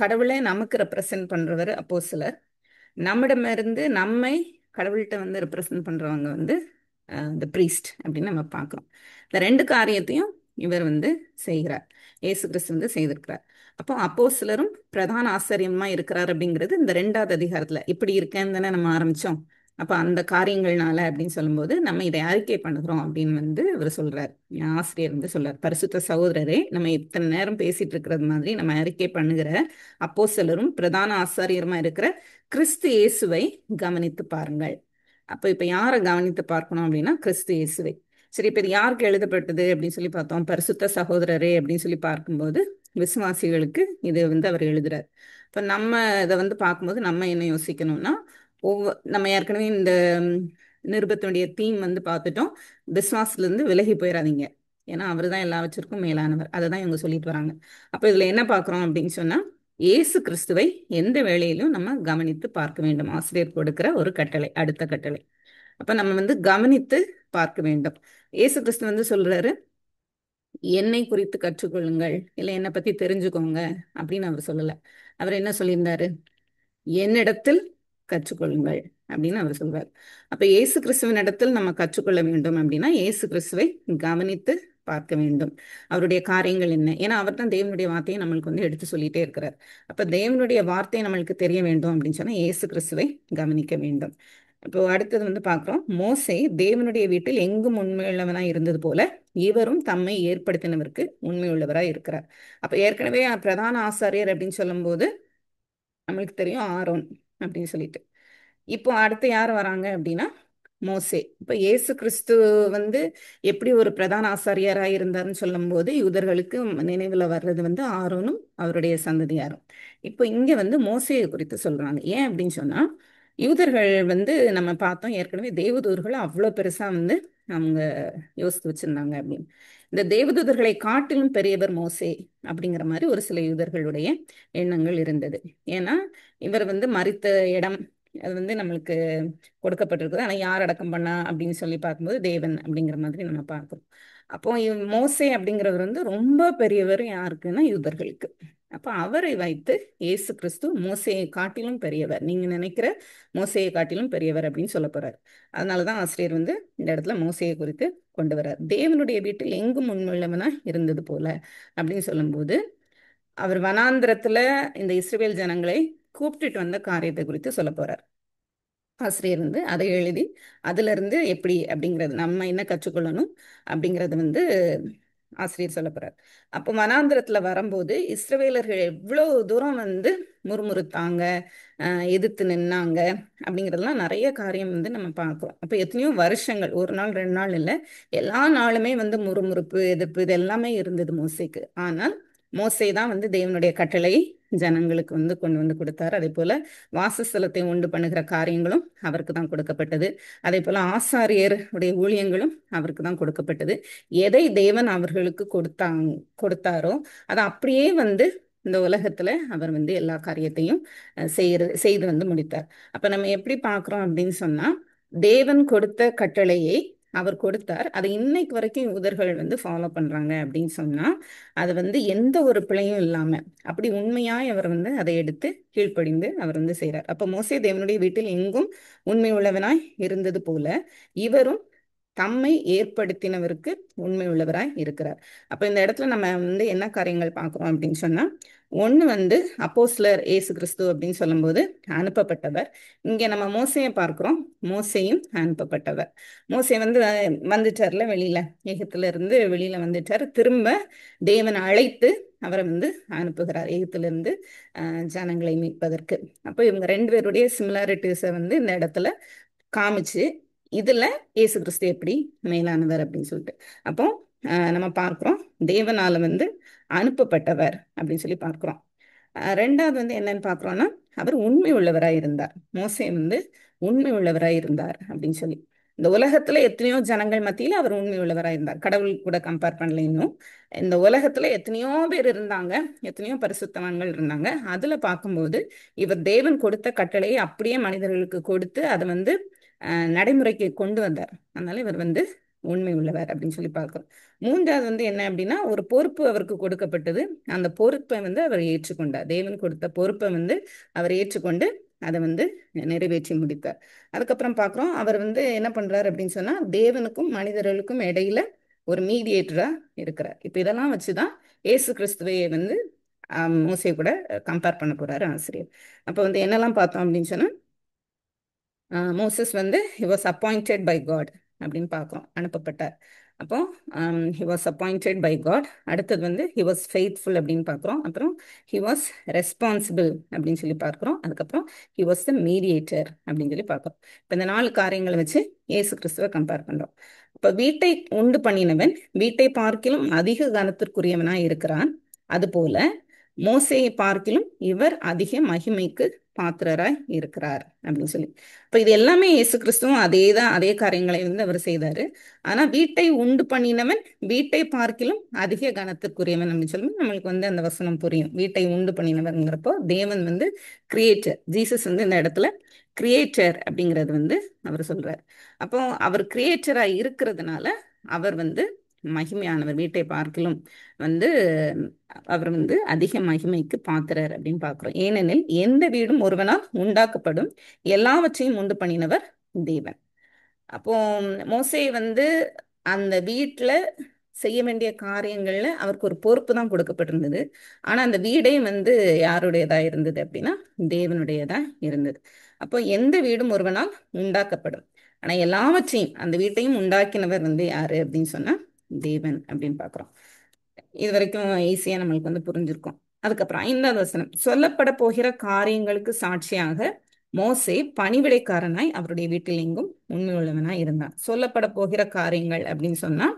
கடவுளை நமக்கு ரெப்ரசன்ட் பண்றவர் அப்போஸ்தலர். நம்மிடமிருந்து நம்மை கடவுள்கிட்ட வந்து ரெப்ரசன்ட் பண்றவங்க வந்து த பிரீஸ்ட் அப்படின்னு நம்ம பார்க்கிறோம். இந்த ரெண்டு காரியத்தையும் இவர் வந்து செய்கிறார், இயேசு கிறிஸ்து வந்து செய்திருக்கிறார். அப்போ அப்போஸ்தலரும் பிரதான ஆசாரியமா இருக்கிறார் அப்படிங்கிறது இந்த 2வது அதிகாரத்துல இப்படி இருக்கேன்னு தானே நம்ம ஆரம்பிச்சோம். அப்ப அந்த காரியங்கள்னால அப்படின்னு சொல்லும்போது நம்ம இதை அறிக்கை பண்ணுகிறோம் அப்படின்னு வந்து இவர் சொல்றார். ஆசிரியர் வந்து சொல்றார், பரிசுத்த சகோதரரே, நம்ம இத்தனை நேரம் பேசிட்டு இருக்கிறது மாதிரி நம்ம அறிக்கை பண்ணுகிற அப்போஸ்தலரும் பிரதான ஆசாரியருமா இருக்கிற கிறிஸ்து இயேசுவை கவனித்து பாருங்கள். இப்ப யாரை கவனித்து பார்க்கணும் அப்படின்னா கிறிஸ்து இயேசுவை. சரி, இப்ப இது யாருக்கு எழுதப்பட்டது அப்படின்னு சொல்லி பார்த்தோம். பரிசுத்த சகோதரரே அப்படின்னு சொல்லி பார்க்கும்போது விசுவாசிகளுக்கு இது வந்து அவர் எழுதுறார். இப்ப நம்ம இதை வந்து பார்க்கும்போது நம்ம என்ன யோசிக்கணும்னா, நம்ம ஏற்கனவே இந்த நிருபத்தினுடைய தீம் வந்து பார்த்துட்டோம். விசுவாசத்துல இருந்து விலகி போயிடாதீங்க, ஏன்னா அவர் தான் எல்லாவற்றிற்கும் மேலானவர். அதை தான் இவங்க சொல்லிட்டு வராங்க. அப்ப இதுல என்ன பார்க்குறோம் அப்படின்னு சொன்னா, இயேசு கிறிஸ்துவை எந்த வேளையிலும் நம்ம கவனித்து பார்க்க வேண்டும். ஆசிரியர் கொடுக்கிற ஒரு கட்டளை, அடுத்த கட்டளை. அப்ப நம்ம வந்து கவனித்து பார்க்க வேண்டும். இயேசு கிறிஸ்து வந்து சொல்றாரு, என்னை குறித்து கற்றுக்கொள்ளுங்கள், இல்லை என்னை பத்தி தெரிஞ்சுக்கோங்க அப்படின்னு அவர் சொல்லல. அவர் என்ன சொல்லியிருந்தாரு? என்னிடத்தில் கற்றுக்கொள்ளுங்கள் அப்படின்னு அவர் சொல்றார். அப்ப இயேசு கிறிஸ்துவின் இடத்தில் நம்ம கற்றுக்கொள்ள வேண்டும் அப்படின்னா இயேசு கிறிஸ்துவை கவனித்து பார்க்க வேண்டும். அவருடைய காரியங்கள் என்ன, ஏன்னா அவர் தான் தேவனுடைய வார்த்தையை நம்மளுக்கு வந்து எடுத்து சொல்லிட்டே இருக்கிறார். அப்ப தேவனுடைய வார்த்தை நம்மளுக்கு தெரிய வேண்டும் அப்படின்னு சொன்னா இயேசு கிறிஸ்துவை கவனிக்க வேண்டும். இப்போ அடுத்தது வந்து பார்க்கிறோம், மோசே தேவனுடைய வீட்டில் எங்கும் உண்மையுள்ளவனாய் இருந்தது போல இவரும் தம்மை ஏற்படுத்தினவருக்கு உண்மையுள்ளவராய் இருக்கிறார். அப்ப ஏற்கனவே பிரதான ஆசாரியர் அப்படின்னு சொல்லும்போது நம்மளுக்கு தெரியும் ஆரோன் அப்படின்னு சொல்லிட்டு. இப்போ அடுத்து யார் வராங்க அப்படின்னா மோசே. இப்ப இயேசு கிறிஸ்து வந்து எப்படி ஒரு பிரதான ஆசாரியராக இருந்தாருன்னு சொல்லும் போது யூதர்களுக்கு நினைவுல வர்றது வந்து ஆரோனும் அவருடைய சந்ததியாரும். இப்போ இங்க வந்து மோசேயை குறித்து சொல்றாங்க. ஏன் அப்படின்னு சொன்னா, யூதர்கள் வந்து நம்ம பார்த்தோம் ஏற்கனவே தேவதூதர்கள் அவ்வளோ பெருசா வந்து அவங்க யோசித்து வச்சிருந்தாங்க அப்படின்னு. இந்த தேவதூதர்களை காட்டிலும் பெரியவர் மோசே அப்படிங்கிற மாதிரி ஒரு சில யூதர்களுடைய எண்ணங்கள் இருந்தது. ஏன்னா இவர் வந்து மரித்த இடம் அது வந்து நம்மளுக்கு கொடுக்கப்பட்டிருக்குது. ஆனா யார் அடக்கம் பண்ணா அப்படின்னு சொல்லி பார்க்கும்போது தேவன் அப்படிங்கிற மாதிரி நம்ம பார்க்கிறோம். அப்போ மோசே அப்படிங்கிறவர் வந்து ரொம்ப பெரியவர் யாருக்குன்னா யூதர்களுக்கு. அப்ப அவரை வைத்து இயேசு கிறிஸ்து மோசேயை காட்டிலும் பெரியவர், நீங்க நினைக்கிற மோசேயை காட்டிலும் பெரியவர் அப்படின்னு சொல்ல போறாரு. அதனாலதான் ஆசிரியர் வந்து இந்த இடத்துல மோசேயை குறித்து கொண்டு வர்றார். தேவனுடைய வீட்டில் எங்கும் உண்மையுள்ளவனா இருந்தது போல அப்படின்னு சொல்லும்போது அவர் வனாந்திரத்துல இந்த இஸ்ரவேல் ஜனங்களை கூப்பிட்டுட்டு வந்த காரியத்தை குறித்து சொல்ல போறார். ஆசிரியர் வந்து அதை எழுதி அதுல இருந்து எப்படி அப்படிங்கிறது நம்ம என்ன கற்றுக்கொள்ளணும் அப்படிங்கறது வந்து ஆசிரியர் சொல்ல போறார். அப்போ வனாந்திரத்துல வரும்போது இஸ்ரவேலர்கள் எவ்வளவு தூரம் வந்து முறுமுறுத்தாங்க, எதிர்த்து நின்னாங்க அப்படிங்கிறதுலாம் நிறைய காரியம் வந்து நம்ம பார்க்கிறோம். அப்போ எத்தனையோ வருஷங்கள், ஒரு நாள் 2 நாள் இல்லை, எல்லா நாளுமே வந்து முறுமுறுப்பு எதிர்ப்பு இது எல்லாமே இருந்தது மோசேக்கு. ஆனால் மோசே தான் வந்து தேவனுடைய கட்டளை ஜனங்களுக்கு வந்து கொண்டு வந்து கொடுத்தாரு. அதே போல வாசஸ்தலத்தை உண்டு பண்ணுகிற காரியங்களும் அவருக்கு தான் கொடுக்கப்பட்டது. அதே போல ஆசாரியருடைய ஊழியங்களும் அவருக்கு தான் கொடுக்கப்பட்டது. எதை தேவன் அவர்களுக்கு கொடுத்தாரோ அதை அப்படியே வந்து இந்த உலகத்துல அவர் வந்து எல்லா காரியத்தையும் செய்து வந்து முடித்தார். அப்ப நம்ம எப்படி பார்க்கிறோம் அப்படின்னு சொன்னா, தேவன் கொடுத்த கட்டளையை அவர் கொடுத்தார், அதை இன்னைக்கு வரைக்கும் யூதர்கள் வந்து ஃபாலோ பண்றாங்க அப்படின்னு சொன்னா அது வந்து எந்த ஒரு பிழையும் இல்லாம அப்படி உண்மையாய் அவர் வந்து அதை எடுத்து கீழ்ப்படிந்து அவர் வந்து செய்றார். அப்ப மோசே தேவனுடைய வீட்டில் எங்கும் உண்மை உள்ளவனாய் இருந்தது போல இவரும் தம்மை ஏற்படுத்தினவருக்கு உண்மை உள்ளவராய் இருக்கிறார். அப்ப இந்த இடத்துல நம்ம வந்து என்ன காரியங்கள் பார்க்கிறோம் அப்படின்னு சொன்னா, ஒண்ணு வந்து அப்போஸ்தலர் இயேசு கிறிஸ்து அப்படின்னு சொல்லும்போது அனுப்பப்பட்டவர். இங்க நம்ம மோசையை பார்க்கிறோம், மோசேயும் அனுப்பப்பட்டவர். மோசே வந்து வந்துட்டார்ல வெளியில, எகிப்துல இருந்து வெளியில வந்துட்டார். திரும்ப தேவன் அழைத்து அவரை வந்து அனுப்புகிறார் எகிப்திலிருந்து ஜனங்களை மீட்பதற்கு. அப்போ இவங்க 2 பேருடைய சிமிலாரிட்டிஸை வந்து இந்த இடத்துல காமிச்சு இதுல இயேசு கிறிஸ்து எப்படி மேலானவர் அப்படின்னு சொல்லிட்டு அப்போ நம்ம பார்க்கிறோம் தேவனால வந்து அனுப்பப்பட்டவர் அப்படின்னு சொல்லி பார்க்கிறோம். 2வது வந்து என்னன்னு பார்க்கிறோம்னா, அவர் உண்மை உள்ளவராய் இருந்தார். மோசே வந்து உண்மை உள்ளவராய் இருந்தார் அப்படின்னு சொல்லி இந்த உலகத்துல எத்தனையோ ஜனங்கள் மத்தியில அவர் உண்மை உள்ளவராய் இருந்தார். கடவுள் கூட கம்பேர் பண்ணல. இன்னும் இந்த உலகத்துல எத்தனையோ பேர் இருந்தாங்க, எத்தனையோ பரிசுத்தவான்கள் இருந்தாங்க. அதுல பார்க்கும்போது இவர் தேவன் கொடுத்த கட்டளையை அப்படியே மனிதர்களுக்கு கொடுத்து அதை வந்து நடைமுறைக்கு கொண்டு வந்தார். அதனால இவர் வந்து உண்மை உள்ளவர் அப்படின்னு சொல்லி பார்க்கிறோம். மூன்றாவது வந்து என்ன அப்படின்னா, ஒரு பொறுப்பு அவருக்கு கொடுக்கப்பட்டது. அந்த பொறுப்பை வந்து அவர் ஏற்றுக்கொண்டார். தேவன் கொடுத்த பொறுப்பை வந்து அவர் ஏற்றுக்கொண்டு அதை வந்து நிறைவேற்றி முடித்தார். அதுக்கப்புறம் பார்க்குறோம், அவர் வந்து என்ன பண்றாரு அப்படின்னு சொன்னா, தேவனுக்கும் மனிதர்களுக்கும் இடையில ஒரு மீடியேட்டரா இருக்கிறார். இப்போ இதெல்லாம் வச்சுதான் இயேசு கிறிஸ்துவை வந்து மோசே கூட கம்பேர் பண்ண போறாரு ஆசிரியர். அப்போ வந்து என்னெல்லாம் பார்த்தோம் அப்படின்னு சொன்னா, மோசஸ் வந்து he was appointed by God அப்படின்னு பார்க்குறோம், அனுப்பப்பட்டார். அப்போ he was appointed by God. அடுத்தது வந்து he was faithful அப்படின்னு பார்க்குறோம். அப்புறம் he was responsible அப்படின்னு சொல்லி பார்க்குறோம். அதுக்கப்புறம் he was the mediator அப்படின்னு சொல்லி பார்க்குறோம். இப்போ இந்த 4 காரியங்களை வச்சு இயேசு கிறிஸ்துவை கம்பேர் பண்றோம். இப்போ வீட்டை உண்டு பண்ணினவன் வீட்டை பார்க்கிலும் அதிக கனத்திற்குரியவனாய் இருக்கிறான். அதுபோல மோசேயை பார்க்கிலும் இவர் அதிக மகிமைக்கு பாத்திரராய் இருக்கிறார் அப்படின்னு சொல்லி. இப்போ இது எல்லாமே இயேசு கிறிஸ்துவும் அதே காரியங்களை வந்து அவர் செய்தாரு. ஆனா வீட்டை உண்டு பண்ணினவன் வீட்டை பார்க்கிலும் அதிக கனத்திற்குரியவன் அப்படின்னு சொல்லி நம்மளுக்கு வந்து அந்த வசனம் புரியும். வீட்டை உண்டு பண்ணினவன்ங்கிறப்போ தேவன் வந்து கிரியேட்டர். ஜீசஸ் வந்து இந்த இடத்துல கிரியேட்டர் அப்படிங்கிறது வந்து அவர் சொல்றார். அப்போ அவர் கிரியேட்டரா இருக்கிறதுனால அவர் வந்து மகிமையானவர். வீட்டை பார்க்கிலும் வந்து அவர் வந்து அதிக மகிமைக்கு பாத்திரர் அப்படின்னு பார்க்கிறோம். ஏனெனில் எந்த வீடும் ஒருவனால் உண்டாக்கப்படும், எல்லாவற்றையும் உண்டு பண்ணினவர் தேவன். அப்போ மோசே வந்து அந்த வீட்டுல செய்ய வேண்டிய காரியங்கள்ல அவருக்கு ஒரு பொறுப்பு தான் கொடுக்கப்பட்டிருந்தது. ஆனா அந்த வீடே வந்து யாருடையதா இருந்தது அப்படின்னா தேவனுடையதா இருந்தது. அப்போ எந்த வீடும் ஒருவனால் உண்டாக்கப்படும், ஆனா எல்லாவற்றையும் அந்த வீட்டையும் உண்டாக்கினவர் வந்து யாரு அப்படின்னு சொன்னா தேவன் அப்படின்னு பார்க்கிறோம். இது வரைக்கும் ஈஸியா நம்மளுக்கு வந்து புரிஞ்சிருக்கும். அதுக்கப்புறம் 5வது வசனம், சொல்லப்பட போகிற காரியங்களுக்கு சாட்சியாக மோசே பணிவிடைக்காரனாய் அவருடைய வீட்டில் எங்கும் உண்மை உள்ளவனாய் இருந்தான். சொல்லப்பட போகிற காரியங்கள் அப்படின்னு சொன்னா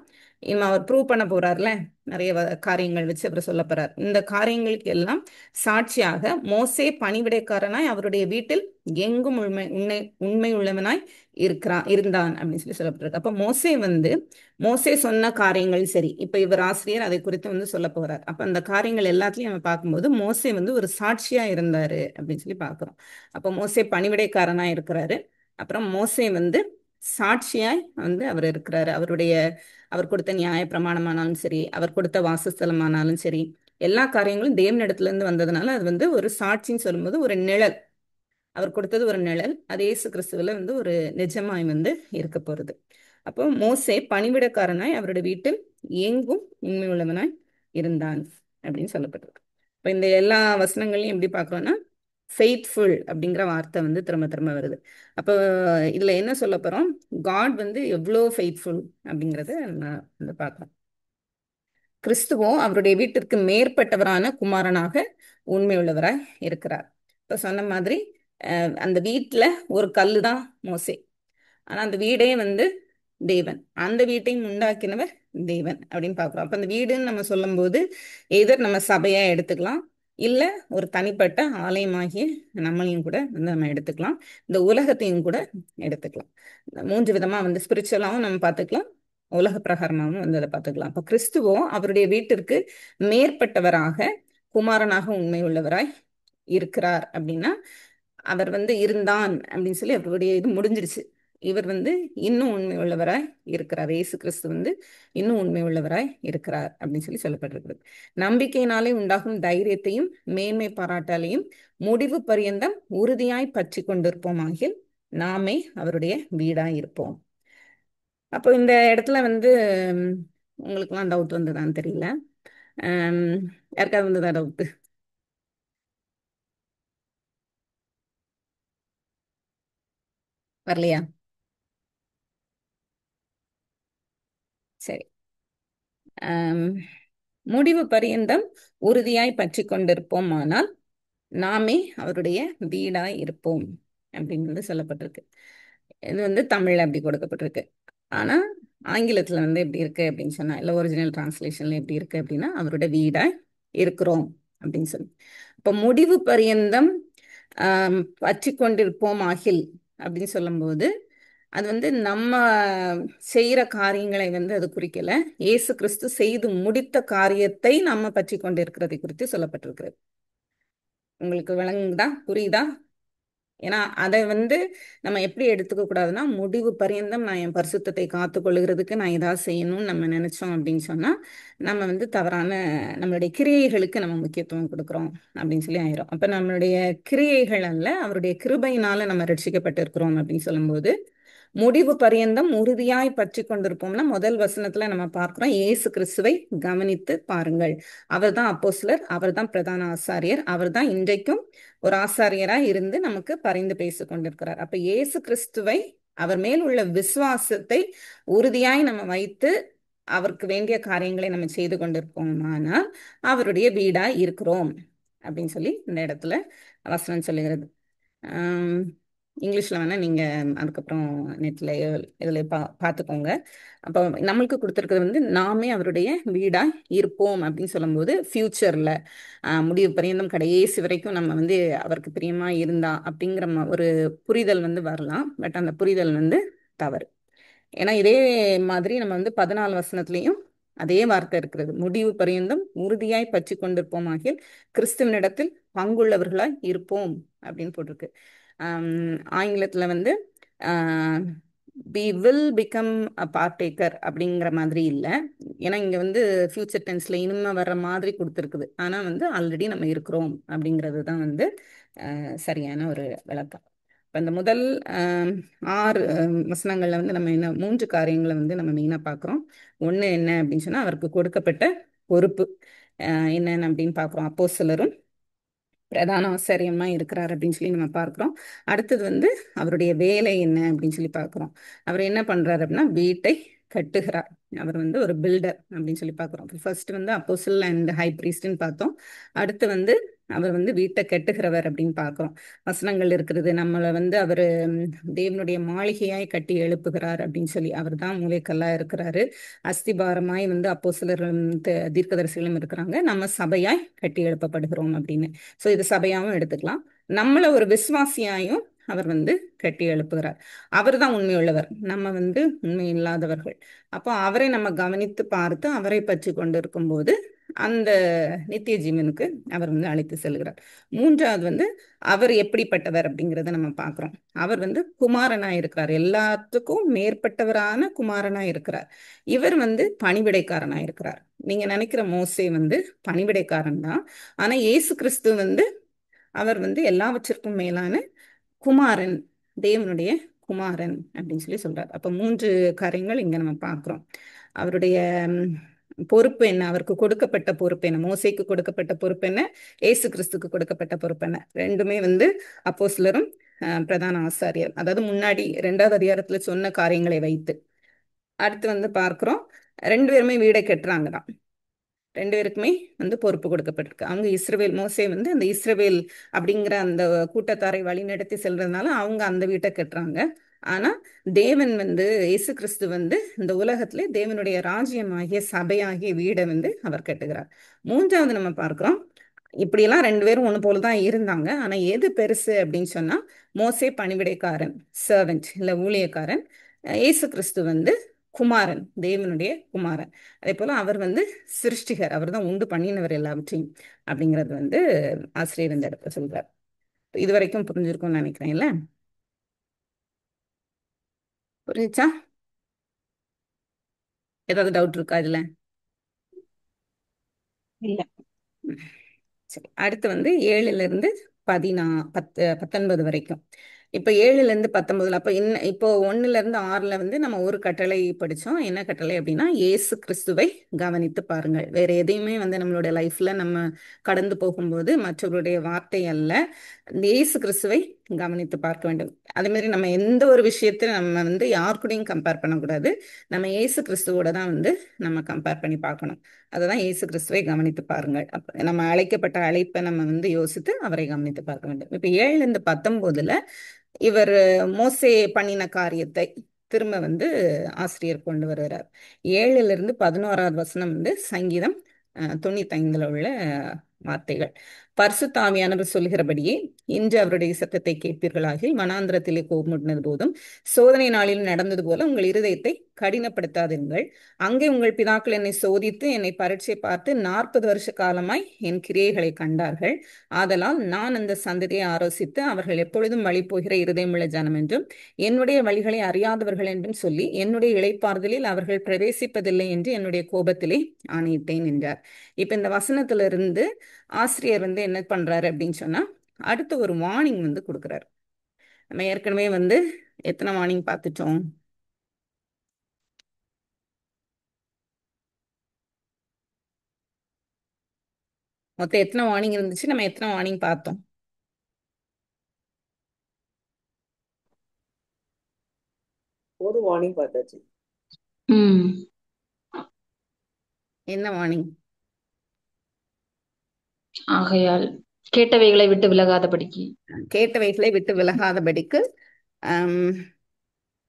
இவன் அவர் ப்ரூவ் பண்ண போறாருல, நிறைய காரியங்கள் வச்சு அவர் சொல்ல போறார். இந்த காரியங்களுக்கு எல்லாம் சாட்சியாக மோசே பணிவிடைக்காரனாய் அவருடைய வீட்டில் எங்கும் உண்மை உள்ளவனாய் இருந்தான் அப்படின்னு சொல்லி சொல்லப்பட்டிருக்கு. அப்ப மோசே சொன்ன காரியங்கள் சரி. இப்ப இவர் ஆசிரியர் அதை குறித்து வந்து சொல்ல போறார். அப்ப அந்த காரியங்கள் எல்லாத்தையும் நம்ம பார்க்கும்போது மோசே வந்து ஒரு சாட்சியா இருந்தாரு அப்படின்னு சொல்லி பார்க்கிறோம். அப்ப மோசே பணிவிடைக்காரனா இருக்கிறாரு. அப்புறம் மோசே வந்து சாட்சியாய் வந்து அவர் இருக்கிறாரு. அவர் கொடுத்த நியாய பிரமாணமானாலும் சரி, அவர் கொடுத்த வாசஸ்தலமானாலும் சரி, எல்லா காரியங்களும் தேவனிடத்துல இருந்து வந்ததுனால அது வந்து ஒரு சாட்சின்னு சொல்லும்போது ஒரு நிழல். அவர் கொடுத்தது ஒரு நிழல், அது இயேசு கிறிஸ்துவில வந்து ஒரு நிஜமாய் வந்து இருக்க போறது. அப்போ மோசே பணிவிடக்காரனாய் அவருடைய வீட்டில் எங்கும் உண்மை உள்ளவனாய் இருந்தான் அப்படின்னு சொல்லப்பட்டிருக்கு. இப்போ இந்த எல்லா வசனங்களையும் எப்படி பார்க்குறோம்னா ஃபெய்த்ஃபுல் அப்படிங்கிற வார்த்தை வந்து திரும்ப திரும்ப வருது. அப்போ இதுல என்ன சொல்ல போறோம், காட் வந்து எவ்வளோ ஃபெய்த்ஃபுல் அப்படிங்கிறத நான் வந்து பார்க்குறோம். கிறிஸ்துவோ அவருடைய வீட்டிற்கு மேற்பட்டவரான குமாரனாக உண்மை உள்ளவராய் இருக்கிறார். இப்போ சொன்ன மாதிரி அந்த வீட்டுல ஒரு கல்லு தான் மோசே, ஆனா அந்த வீடே வந்து தேவன். அந்த வீட்டையும் உண்டாக்கினவர் தேவன் அப்படின்னு பார்க்குறோம். அப்ப அந்த வீடுன்னு நம்ம சொல்லும் போது எதர் நம்ம சபையா எடுத்துக்கலாம், இல்ல ஒரு தனிப்பட்ட ஆலயமாகிய நம்மளையும் கூட வந்து நம்ம எடுத்துக்கலாம், இந்த உலகத்தையும் கூட எடுத்துக்கலாம். 3 விதமா வந்து ஸ்பிரிச்சுவலாவும் நம்ம பார்த்துக்கலாம், உலக பிரகாரமாகவும் வந்து அதை பார்த்துக்கலாம். அப்ப கிறிஸ்துவோ அவருடைய வீட்டிற்கு மேற்பட்டவராக குமாரனாக உண்மை உள்ளவராய் இருக்கிறார் அப்படின்னா அவர் வந்து இருந்தான் அப்படின்னு சொல்லி அவருடைய இது முடிஞ்சிருச்சு. இவர் வந்து இன்னும் உண்மை உள்ளவராய் இருக்கிறார். இயேசு கிறிஸ்து வந்து இன்னும் உண்மை உள்ளவராய் இருக்கிறார் அப்படின்னு சொல்லி சொல்லப்பட்டிருக்கிறது. நம்பிக்கையினாலே உண்டாகும் தைரியத்தையும் மேன்மை பாராட்டாலையும் முடிவு பரியந்தம் உறுதியாய் பற்றி கொண்டிருப்போம் ஆகில் நாமே அவருடைய வீடாய் இருப்போம். அப்போ இந்த இடத்துல வந்து உங்களுக்குலாம் டவுட் வந்ததான்னு தெரியல. யாருக்காவது வந்ததா டவுட்? வரலையா? சரி. முடிவு பரியந்தம் உறுதியாய் பற்றி கொண்டிருப்போம் ஆனால் நாமே அவருடைய வீடாய் இருப்போம் அப்படின்னு வந்து சொல்லப்பட்டிருக்கு. இது வந்து தமிழ்ல அப்படி கொடுக்கப்பட்டிருக்கு. ஆனா ஆங்கிலத்துல வந்து எப்படி இருக்கு அப்படின்னு சொன்னா, இல்ல ஒரிஜினல் டிரான்ஸ்லேஷன்ல எப்படி இருக்கு அப்படின்னா அவருடைய வீடாய் இருக்கிறோம் அப்படின்னு சொல்லி. இப்ப முடிவு பரியந்தம் பற்றி கொண்டிருப்போம் ஆகில் அப்படின்னு சொல்லும்போது அது வந்து நம்ம செய்யற காரியங்களை வந்து அது குறிக்கல, இயேசு கிறிஸ்து செய்து முடித்த காரியத்தை நம்ம பற்றி கொண்டிருக்கிறதை குறித்து சொல்லப்பட்டிருக்கிறது. உங்களுக்கு விளங்குதா, புரியுதா? ஏன்னா அதை நம்ம எப்படி எடுத்துக்க கூடாதுன்னா, முடிவு பரியந்தம் நான் என் பரிசுத்தத்தை காத்து கொள்ளுகிறதுக்கு நான் ஏதாவது செய்யணும்னு நம்ம நினைச்சோம் அப்படின்னு சொன்னா, நம்ம தவறான நம்மளுடைய கிரியைகளுக்கு நம்ம முக்கியத்துவம் கொடுக்குறோம் அப்படின்னு சொல்லி ஆயிரும். அப்ப நம்மளுடைய கிரியைகள் அல்ல, அவருடைய கிருபையினால நம்ம ரட்சிக்கப்பட்டிருக்கிறோம் அப்படின்னு சொல்லும்போது, முடிவு பரியந்தம் உறுதியாய் பற்றி கொண்டிருப்போம்னா, முதல் வசனத்துல நம்ம பார்க்கிறோம், இயேசு கிறிஸ்துவை கவனித்து பாருங்கள். அவர்தான் அப்போஸ்தலர், அவர்தான் பிரதான ஆசாரியர், அவர்தான் இன்றைக்கும் ஒரு ஆசாரியராய் இருந்து நமக்கு பரிந்து பேசிக் கொண்டிருக்கிறார். அப்ப இயேசு கிறிஸ்துவை, அவர் மேல் உள்ள விசுவாசத்தை உறுதியாய் நம்ம வைத்து அவருக்கு வேண்டிய காரியங்களை நம்ம செய்து கொண்டிருப்போமானால் அவருடைய வீடா இருக்கிறோம் அப்படின்னு சொல்லி இந்த இடத்துல வசனம் சொல்லுகிறது. இங்கிலீஷில் வேணால் நீங்கள் அதுக்கப்புறம் நெட்டில் இதில் பார்த்துக்கோங்க. அப்போ நம்மளுக்கு கொடுத்துருக்கிறது நாமே அவருடைய வீடாக இருப்போம் அப்படின்னு சொல்லும்போது, ஃப்யூச்சரில் முடிவு பரியந்தம் கடைசி வரைக்கும் நம்ம அவருக்கு பிரியமாக இருந்தா அப்படிங்கிற ஒரு புரிதல் வரலாம். பட் அந்த புரிதல் தவறு. ஏன்னா இதே மாதிரி நம்ம 14 வசனத்துலேயும் அதே வார்த்தை இருக்கிறது, முடிவு பரியந்தம் உறுதியாய் பற்றி கொண்டிருப்போமாகில் கிறிஸ்துவனிடத்தில் பங்குள்ளவர்களாய் இருப்போம் அப்படின்னு போட்டிருக்கு. ஆங்கிலத்தில் we will become a partaker அப்படிங்கிற மாதிரி இல்லை. ஏன்னா இங்கே ஃபியூச்சர் டென்ஸில் இனிமே வர்ற மாதிரி கொடுத்துருக்குது. ஆனால் ஆல்ரெடி நம்ம இருக்கிறோம் அப்படிங்கிறது தான் சரியான ஒரு விளக்கம். இப்போ இந்த முதல் 6 வசனங்களில் நம்ம என்ன 3 காரியங்களை நம்ம மெயினாக பார்க்குறோம். ஒன்று என்ன அப்படின்னு சொன்னால், அவருக்கு கொடுக்கப்பட்ட பொறுப்பு என்னென்ன அப்படின்னு பார்க்குறோம். அப்போஸ்தலரும் பிரதான ஆசாரியமா இருக்கிறார் அப்படின்னு சொல்லி நம்ம பார்க்குறோம். அடுத்தது அவருடைய வேலை என்ன அப்படின்னு சொல்லி பார்க்குறோம். அவர் என்ன பண்றாரு அப்படின்னா, வீட்டை கட்டுகிறார். அவர் ஒரு பில்டர் அப்படின்னு சொல்லி பார்க்குறோம். ஃபர்ஸ்ட் அப்போஸ்தலர் அண்ட் ஹை பிரீஸ்ட்னு பார்த்தோம். அடுத்து அவர் வீட்டை கட்டுகிறவர் அப்படின்னு பார்க்குறோம். வசனங்கள் இருக்கிறது, நம்மளை அவர் தேவனுடைய மாளிகையாய் கட்டி எழுப்புகிறார் அப்படின்னு சொல்லி. அவர் தான் மூலைக்கல்லா இருக்கிறாரு. அஸ்திபாரமாய் அப்போஸ்தலர்களும் தீர்க்கதரிசிகளும் இருக்கிறாங்க. நம்ம சபையாய் கட்டி எழுப்பப்படுகிறோம் அப்படின்னு. ஸோ இது சபையாகவும் எடுத்துக்கலாம். நம்மளை ஒரு விசுவாசியாயும் அவர் கட்டி எழுப்புகிறார். அவர் தான் உண்மையுள்ளவர், நம்ம உண்மை இல்லாதவர்கள். அப்போ அவரை நம்ம கவனித்து பார்த்து அவரை பற்றி கொண்டு இருக்கும்போது அந்த நித்திய ஜீவனுக்கு அவர் அழைத்து செல்கிறார். மூன்றாவது அவர் எப்படிப்பட்டவர் அப்படிங்கிறத நம்ம பார்க்குறோம். அவர் குமாரனாய் இருக்கிறார், எல்லாத்துக்கும் மேற்பட்டவரான குமாரனாய் இருக்கிறார். இவர் பணிவிடைக்காரனாய் இருக்கிறார். நீங்க நினைக்கிற மோசே பணிவிடைக்காரன் தான். ஆனா இயேசு கிறிஸ்து அவர் எல்லாவற்றிற்கும் மேலான குமாரன், தேவனுடைய குமாரன் அப்படின்னு சொல்லி சொல்றார். அப்ப 3 காரியங்கள் இங்க நம்ம பார்க்கிறோம். அவருடைய பொறுப்பு என்ன, அவருக்கு கொடுக்கப்பட்ட பொறுப்பு என்ன, மோசேக்கு கொடுக்கப்பட்ட பொறுப்பு என்ன, ஏசு கிறிஸ்துக்கு கொடுக்கப்பட்ட பொறுப்பு என்ன. ரெண்டுமே அப்போஸ்தலரும் பிரதான ஆசாரியர், அதாவது முன்னாடி 2வது அதிகாரத்துல சொன்ன காரியங்களை வைத்து. அடுத்து பார்க்கிறோம், 2 பேருமே வீடை கட்டுறாங்க தான். 2 பேருக்குமே பொறுப்பு கொடுக்கப்பட்டிருக்கு. அவங்க இஸ்ரவேல், மோசே அந்த இஸ்ரவேல் அப்படிங்கிற அந்த கூட்டத்தாரை வழி நடத்தி செல்றதுனால அவங்க அந்த வீட்டை கட்டுறாங்க. ஆனா தேவன் இயேசு கிறிஸ்து இந்த உலகத்திலே தேவனுடைய ராஜ்யமாகிய சபையாகிய வீடை அவர் கட்டுகிறார். மூன்றாவது நம்ம பார்க்கிறோம், இப்படியெல்லாம் 2 பேரும் ஒன்று போலதான் இருந்தாங்க. ஆனா எது பெருசு அப்படின்னு சொன்னா, மோசே பணிவிடைக்காரன், சர்வெண்ட் இல்ல ஊழியக்காரன். இயேசு கிறிஸ்து குமாரன், தேவனுடைய குமாரன். அதே போல அவர் சிருஷ்டிகர், அவர் தான் உண்டு பண்ணினவர் எல்லாவற்றையும் அப்படிங்கிறது ஆசிரியர் இந்த இடத்துல சொல்றார். இது வரைக்கும் புரிஞ்சிருக்கும்னு நினைக்கிறேன். இல்ல புரிஞ்சுச்சா? ஏதாவது டவுட் இருக்கா இதுல? இல்ல. சரி, அடுத்து 7லிருந்து 19 வரைக்கும். இப்போ 7லிருந்து 19, அப்போ இப்போ 1லிருந்து 6ல் நம்ம ஒரு கட்டளை படித்தோம். என்ன கட்டளை அப்படின்னா, இயேசு கிறிஸ்துவை கவனித்து பாருங்கள். வேற எதையுமே நம்மளுடைய லைஃப்ல நம்ம கடந்து போகும்போது மற்றவருடைய வார்த்தை அல்ல, இயேசு கிறிஸ்துவை கவனித்து பார்க்க வேண்டும். அதே மாதிரி நம்ம எந்த ஒரு விஷயத்தை நம்ம யார் கூடயும் கம்பேர் பண்ணக்கூடாது. நம்ம இயேசு கிறிஸ்துவோட தான் நம்ம கம்பேர் பண்ணி பார்க்கணும். அதுதான் இயேசு கிறிஸ்துவை கவனித்து பாருங்கள். நம்ம அழைக்கப்பட்ட அழைப்பை நம்ம யோசித்து அவரை கவனித்து பார்க்க வேண்டும். இப்போ 7லிருந்து 19ல் இவர் மோசே பண்ணின காரியத்தை திரும்ப ஆசிரியர் கொண்டு வருகிறார். 7லிருந்து 11வது வசனம் சங்கீதம் 95ல் உள்ள வார்த்தைகள். பரிசுத்த ஆவியானவர் சொல்கிறபடியே இன்று அவருடைய சத்தத்தை கேட்பீர்களாகில் வனாந்திரத்திலே கோபமுட்டினது போதும் சோதனை நாளில் நடந்தது போல உங்கள் இருதயத்தை கடினப்படுத்தாதீர்கள். அங்கே உங்கள் பிதாக்கள் என்னை சோதித்து என்னை பரீட்சை பார்த்து 40 வருஷ காலமாய் என் கிரியைகளை கண்டார்கள். ஆதலால் நான் அந்த சந்ததியை ஆலோசித்து அவர்கள் எப்பொழுதும் வழி போகிற இருதயமுள்ள ஜனம் என்றும் என்னுடைய வழிகளை அறியாதவர்கள் என்றும் சொல்லி என்னுடைய இளைப்பாறுதலில் அவர்கள் பிரவேசிப்பதில்லை என்று என்னுடைய கோபத்திலே ஆணையிட்டேன் என்றார். இப்ப இந்த வசனத்திலிருந்து ஆசிரியர் என்ன பண்றாரு அப்படின்னு சொன்னா அடுத்த ஒரு வார்னிங் கொடுக்குறாரு. நம்ம ஏற்கனவே எத்தனை வார்னிங் பார்த்துட்டோம்? மொத்தம் எத்தனை வார்னிங் இருந்துச்சு? நம்ம எத்தனை வார்னிங் பார்த்தோம்? ஒரு வார்னிங் பார்த்தாச்சு. என்ன வார்னிங்? ஆகையால் கேட்டவைகளை விட்டு விலகாதபடிக்கு கேட்டவைகளை விட்டு விலகாதபடிக்கு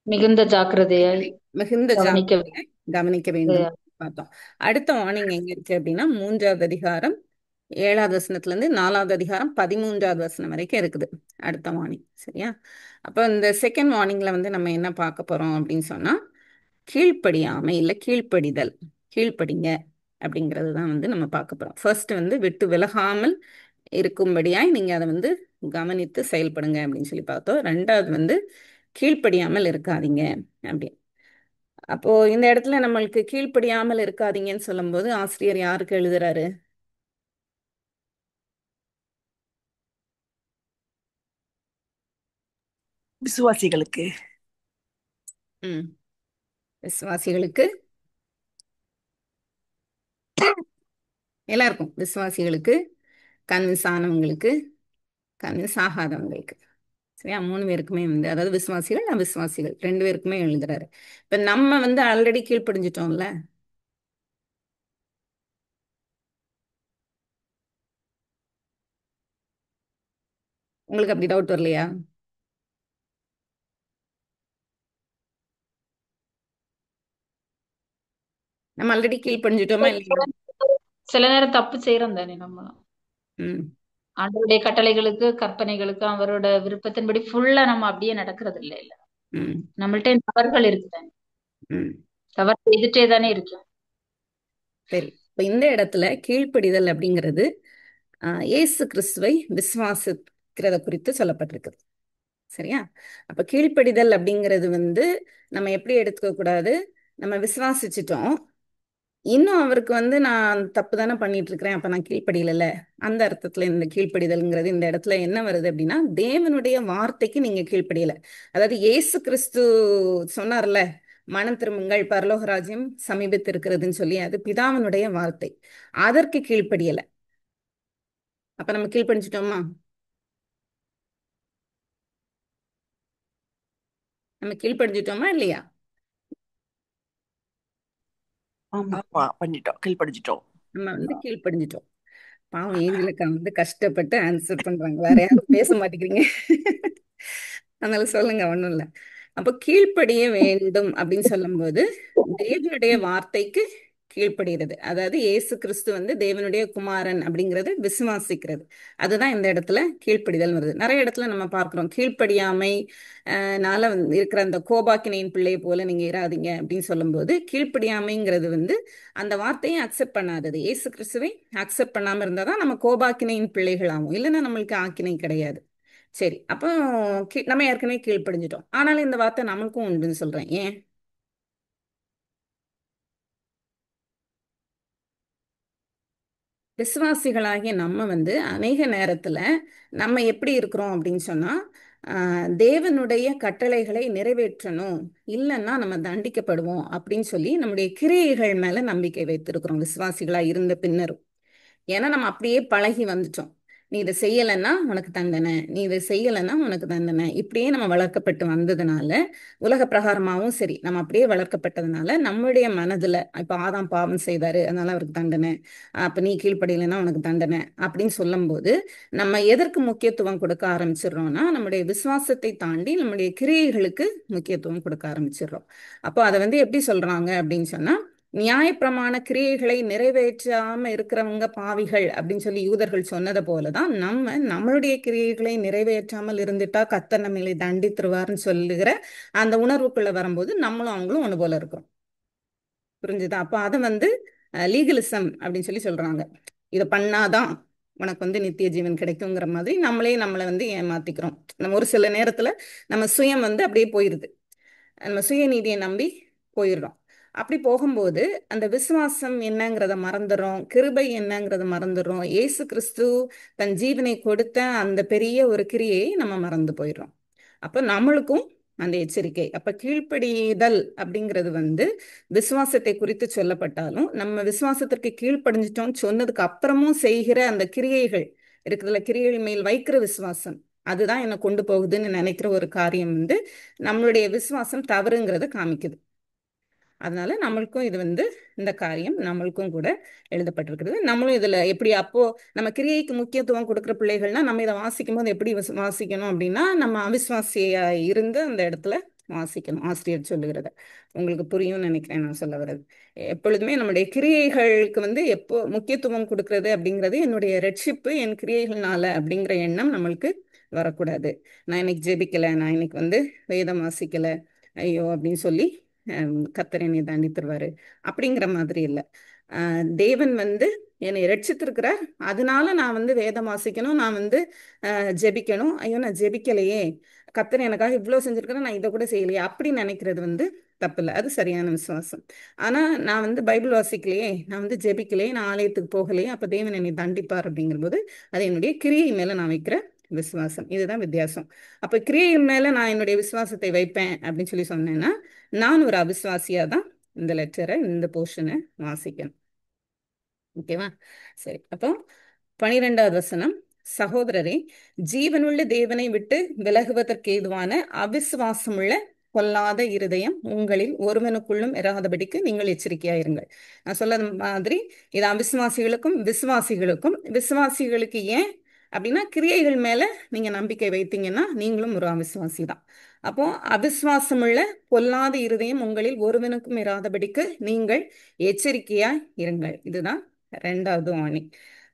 மிகுந்த ஜாக்கிரதையாய் மிகுந்த கவனிக்க ஜாக்கிரதையாய் கவனிக்க வேண்டும் பார்த்தோம். அடுத்த வார்னிங் எங்க இருக்கு அப்படின்னா 3வது அதிகாரம் 7வது வசனத்துல இருந்து 4வது அதிகாரம் 13வது வசனம் வரைக்கும் இருக்குது அடுத்த வார்னிங். சரியா? அப்ப இந்த செகண்ட் வார்னிங்ல நம்ம என்ன பார்க்க போறோம் அப்படின்னு சொன்னா கீழ்ப்படியாமை இல்ல கீழ்ப்படிதல், கீழ்ப்படிங்க அப்படிங்கிறது தான் நம்ம பார்க்க போறோம். ஃபர்ஸ்ட் விட்டு விலகாமல் இருக்கும்படியாய் நீங்க அதை கவனித்து செயல்படுங்க அப்படின்னு சொல்லி பார்த்தோம். 2வது கீழ்ப்படியாமல் இருக்காதீங்க அப்படி. அப்போ இந்த இடத்துல நம்மளுக்கு கீழ்ப்படியாமல் இருக்காதீங்கன்னு சொல்லும்போது ஆசிரியர் யாருக்கு எழுதுறாரு? விசுவாசிகளுக்கு. விசுவாசிகளுக்கு, எல்லாருக்கும், விசுவாசிகளுக்கு, கன்வின்ஸ் ஆனவங்களுக்கு, கன்வின்ஸ் ஆகாதவங்களுக்கு. சரியா? 3 பேருக்குமே அதாவது விசுவாசிகள் அவிசுவாசிகள் 2 பேருக்குமே எழுதுறாரு. இப்ப நம்ம ஆல்ரெடி கீழ்ப்படிஞ்சிட்டோம்ல. உங்களுக்கு அப்படி டவுட் வரலையா? நம்ம ஆல்ரெடி கீழ்ப்படிஞ்சிட்டோமா இல்லையா? சில நேரம் தப்பு செய்யறோம் தானே நம்ம. ஆண்டவருடைய கட்டளைகளுக்கு கற்பனைகளுக்கு அவரோட விருப்பத்தின்படி ஃபுல்லா நம்ம அப்படியே நடக்கிறது இல்ல. நம்மள்ட்ட தவறுகள் இருக்குதானே, தவறு செய்துட்டே தானே இருக்கோம். சரி, இப்ப இந்த இடத்துல கீழ்ப்படிதல் அப்படிங்கிறது இயேசு கிறிஸ்துவை விசுவாசிக்கிறத குறித்து சொல்லப்பட்டிருக்குது. சரியா? அப்ப கீழ்ப்படிதல் அப்படிங்கிறது நம்ம எப்படி எடுத்துக்க கூடாது, நம்ம விசுவாசிச்சிட்டோம், இன்னும் அவருக்கு நான் தப்பு தானே பண்ணிட்டு இருக்கிறேன், அப்ப நான் கீழ்ப்படியல, அந்த அர்த்தத்துல இந்த கீழ்ப்படிதல்ங்கிறது இந்த இடத்துல என்ன வருது அப்படின்னா தேவனுடைய வார்த்தைக்கு நீங்க கீழ்ப்படியல. அதாவது இயேசு கிறிஸ்து சொன்னார்ல, மனம் திரும்புங்கள் பரலோக ராஜ்யம் சமீபத்து இருக்கிறதுன்னு சொல்லி, அது பிதாவினுடைய வார்த்தை, அதற்கு கீழ்ப்படியல. அப்ப நம்ம கீழ்ப்படிஞ்சிட்டோமா? நம்ம கீழ்ப்படிஞ்சிட்டோமா இல்லையா? ஆமா, பண்ணிட்டோம், கீழ்ப்படிஞ்சிட்டோம். நம்ம கீழ்ப்படிஞ்சிட்டோம். பாவம் ஏஞ்சலுக்கா கஷ்டப்பட்டு ஆன்சர் பண்றாங்க, வேற யாரும் பேச மாட்டேங்கிறீங்க. அதனால சொல்லுங்க, ஒண்ணும் இல்ல. அப்ப கீழ்ப்படிய வேண்டும் அப்படின்னு சொல்லும்போது தேவனுடைய வார்த்தைக்கு கீழ்ப்படுகிறது, அதாவது இயேசு கிறிஸ்து தேவனுடைய குமாரன் அப்படிங்கறது விசுவாசிக்கிறது, அதுதான் இந்த இடத்துல கீழ்ப்படிதல் வருது. நிறைய இடத்துல நம்ம பார்க்கிறோம் கீழ்ப்படியாமை நால இருக்கிற அந்த கோபாக்கினையின் பிள்ளையை போல நீங்க இராதீங்க அப்படின்னு சொல்லும்போது கீழ்ப்படியாமைங்கிறது அந்த வார்த்தையை அக்செப்ட் பண்ணாதது. இயேசு கிறிஸ்துவை அக்செப்ட் பண்ணாம இருந்தாதான் நம்ம கோபாக்கினையின் பிள்ளைகள் ஆகும், இல்லைன்னா நம்மளுக்கு ஆக்கினை கிடையாது. சரி, அப்போ நம்ம ஏற்கனவே கீழ்ப்படிஞ்சிட்டோம், ஆனாலும் இந்த வார்த்தை நமக்கும் உண்டுன்னு சொல்றேன். ஏன்? விசுவாசிகளாகிய நம்ம அநேக நேரத்துல நம்ம எப்படி இருக்கிறோம் அப்படின்னு சொன்னா தேவனுடைய கட்டளைகளை நிறைவேற்றணும், இல்லைன்னா நம்ம தண்டிக்கப்படுவோம் அப்படின்னு சொல்லி நம்முடைய கிரியைகள் மேல நம்பிக்கை வைத்திருக்கிறோம் விசுவாசிகளா இருந்த பின்னரும். ஏன்னா நம்ம அப்படியே பழகி வந்துட்டோம், நீ இதை செய்யலைன்னா உனக்கு தண்டனை, நீ இதை செய்யலைன்னா உனக்கு தண்டனை, இப்படியே நம்ம வளர்க்கப்பட்டு வந்ததுனால, உலக பிரகாரமாகவும் சரி நம்ம அப்படியே வளர்க்கப்பட்டதுனால நம்மளுடைய மனதுல இப்ப ஆதாம் பாவம் செய்தாரு அதனால அவருக்கு தண்டனை, அப்ப நீ கீழ்ப்படியலைன்னா உனக்கு தண்டனை அப்படின்னு சொல்லும்போது நம்ம எதற்கு முக்கியத்துவம் கொடுக்க ஆரம்பிச்சிடுறோம்னா நம்முடைய விசுவாசத்தை தாண்டி நம்முடைய கிரியைகளுக்கு முக்கியத்துவம் கொடுக்க ஆரம்பிச்சிடுறோம். அப்போ அதை எப்படி சொல்றாங்க அப்படின்னு சொன்னா, நியாயப்பிரமாண கிரியைகளை நிறைவேற்றாம இருக்கிறவங்க பாவிகள் அப்படின்னு சொல்லி யூதர்கள் சொன்னதை போலதான் நம்மளுடைய கிரியைகளை நிறைவேற்றாமல் இருந்துட்டா கர்த்தர் நம்மளை தண்டித்துருவார்னு சொல்லுகிற அந்த உணர்வுக்குள்ள வரும்போது நம்மளும் அவங்களும் ஒண்ணு போல இருக்கும். புரிஞ்சுதா? அப்போ அதை லீகலிசம் அப்படின்னு சொல்லி சொல்றாங்க. இதை பண்ணாதான் உனக்கு நித்திய ஜீவன் கிடைக்குங்கிற மாதிரி நம்மளை ஏமாத்திக்கிறோம். நம்ம ஒரு சில நேரத்துல நம்ம சுயம் அப்படியே போயிருது. நம்ம சுயநீதியை நம்பி போயிடுறோம். அப்படி போகும்போது அந்த விசுவாசம் என்னங்கிறத மறந்துடுறோம், கிருபை என்னங்கிறத மறந்துடுறோம், இயேசு கிறிஸ்து தன் ஜீவனை கொடுத்த அந்த பெரிய ஒரு கிரியையை நம்ம மறந்து போயிடுறோம். அப்ப நம்மளுக்கும் அந்த எச்சரிக்கை. அப்ப கீழ்ப்படிதல் அப்படிங்கிறது விசுவாசத்தை குறித்து சொல்லப்பட்டாலும் நம்ம விசுவாசத்திற்கு கீழ்ப்படிஞ்சிட்டோம் சொன்னதுக்கு அப்புறமும் செய்கிற அந்த கிரியைகள் இருக்குதுல, கிரியைகள் மேல் வைக்கிற விசுவாசம், அதுதான் என்னை கொண்டு போகுதுன்னு நினைக்கிற ஒரு காரியம் நம்மளுடைய விசுவாசம் தவறுங்கிறத காமிக்குது. அதனால நம்மளுக்கும் இது இந்த காரியம் நம்மளுக்கும் கூட எழுதப்பட்டிருக்கிறது. நம்மளும் இதுல எப்படி அப்போ நம்ம கிரியைக்கு முக்கியத்துவம் கொடுக்குற பிள்ளைகள்னா நம்ம இதை வாசிக்கும் போது எப்படி வாசிக்கணும் அப்படின்னா, நம்ம அவிசுவாசியா இருந்து அந்த இடத்துல வாசிக்கணும். ஆசிரியர் சொல்லுகிறத உங்களுக்கு புரியும்னு நினைக்கிறேன் நான் சொல்ல வர்றது. எப்பொழுதுமே நம்முடைய கிரியைகளுக்கு எப்போ முக்கியத்துவம் கொடுக்கறது அப்படிங்கிறது, என்னுடைய ரட்சிப்பு என் கிரியைகள்னால அப்படிங்கிற எண்ணம் நம்மளுக்கு வரக்கூடாது. நான் இன்னைக்கு ஜெபிக்கல, நான் இன்னைக்கு வேதம் வாசிக்கல, ஐயோ அப்படின்னு சொல்லி கர்த்தர் என்னை தண்டித்துருவாரு அப்படிங்கிற மாதிரி இல்லை. தேவன் என்னை ரட்சித்திருக்கிறார், அதனால நான் வேதம் வாசிக்கணும், நான் ஜெபிக்கணும். ஐயோ நான் ஜெபிக்கலையே, கர்த்தர் எனக்காக இவ்வளவு செஞ்சிருக்கிறேன், நான் இதை கூட செய்யலையே அப்படி நினைக்கிறது தப்பு இல்லை. அது சரியான விசுவாசம். ஆனா நான் பைபிள் வாசிக்கலையே, நான் ஜெபிக்கலையே, நான் ஆலயத்துக்கு போகலையே, அப்ப தேவன் என்னை தண்டிப்பார் அப்படிங்கிற போது அது என்னுடைய கிரியை மேல நான் வைக்கிற விசுவாசம். இதுதான் வித்தியாசம். அப்ப கிரியை மேல நான் என்னுடைய விசுவாசத்தை வைப்பேன் அப்படின்னு சொல்லி சொன்னேன்னா, நான் ஒரு அவிசுவாசியா தான் இந்த லெட்டரை, இந்த போர்ஷனை வாசிக்கணும். ஓகேவா? சரி, அப்போ 12வது வசனம், சகோதரரே, ஜீவனுள்ள தேவனை விட்டு விலகுவதற்கு ஏதுவான அவிசுவாசமுள்ள பொல்லாத இருதயம் உங்களில் ஒருவனுக்குள்ளும் இராதபடிக்கு நீங்கள் எச்சரிக்கையாயிருங்கள். நான் சொல்ல மாதிரி இது அவிசுவாசிகளுக்கும் விசுவாசிகளுக்கும். விசுவாசிகளுக்கு ஏன் அப்படின்னா, கிரியைகள் மேல நீங்க நம்பிக்கை வைத்தீங்கன்னா நீங்களும் ஒரு அவிசுவாசி தான். அப்போ அவிசுவாசமுள்ள பொல்லாத இருதயம் உங்களில் ஒருவனுக்கும் இராதபடிக்கு நீங்கள் எச்சரிக்கையா இருங்கள். இதுதான் 2வது ஆணி.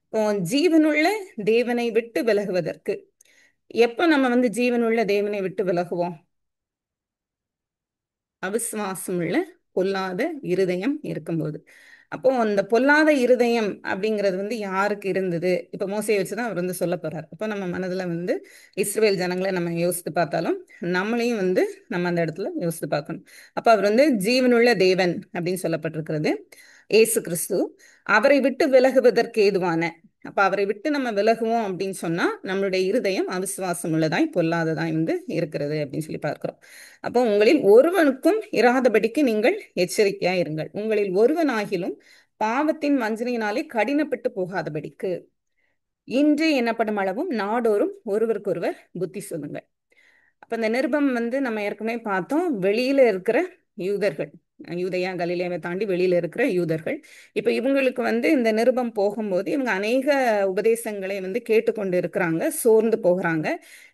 இப்போ ஜீவனுள்ள தேவனை விட்டு விலகுவதற்கு எப்ப நம்ம ஜீவனுள்ள தேவனை விட்டு விலகுவோம்? அவிசுவாசமுள்ள பொல்லாத இருதயம் இருக்கும்போது. அப்போ அந்த பொல்லாத இருதயம் அப்படிங்கிறது யாருக்கு இருந்தது? இப்ப மோசையை வச்சுதான் அவர் சொல்ல போறார். அப்போ நம்ம மனதுல இஸ்ரவேல் ஜனங்களை நம்ம யோசித்து பார்த்தாலும் நம்மளையும் நம்ம அந்த இடத்துல யோசித்து பார்க்கணும். அப்ப அவர் ஜீவனுள்ள தேவன் அப்படின்னு சொல்லப்பட்டிருக்கிறது. ஏசு கிறிஸ்து அவரை விட்டு விலகுவதற்கு ஏதுவான, அப்ப அவரை விட்டு நம்ம விலகுவோம் அப்படின்னு சொன்னா நம்மளுடைய இருதயம் அவிசுவாசம் உள்ளதாய் பொல்லாததாய் இருக்கிறது அப்படின்னு சொல்லி பார்க்கிறோம். அப்போ உங்களில் ஒருவனுக்கும் இராதபடிக்கு நீங்கள் எச்சரிக்கையா இருங்கள். உங்களில் ஒருவனாகிலும் பாவத்தின் வஞ்சனையினாலே கடினப்பட்டு போகாதபடிக்கு இன்று என்னப்படும் அளவும் நாடோறும் ஒருவருக்கொருவர் புத்தி சொல்லுங்கள். அப்ப இந்த நிருபம் நம்ம ஏற்கனவே பார்த்தோம், வெளியில இருக்கிற யூதர்கள், யூதயா கலிலேயாவை தாண்டி வெளியில இருக்கிற யூதர்கள். இப்ப இவங்களுக்கு இந்த நிருபம் போகும்போது இவங்க அநேக உபதேசங்களை கேட்டுக்கொண்டு இருக்கிறாங்க, சோர்ந்து போகிறாங்க.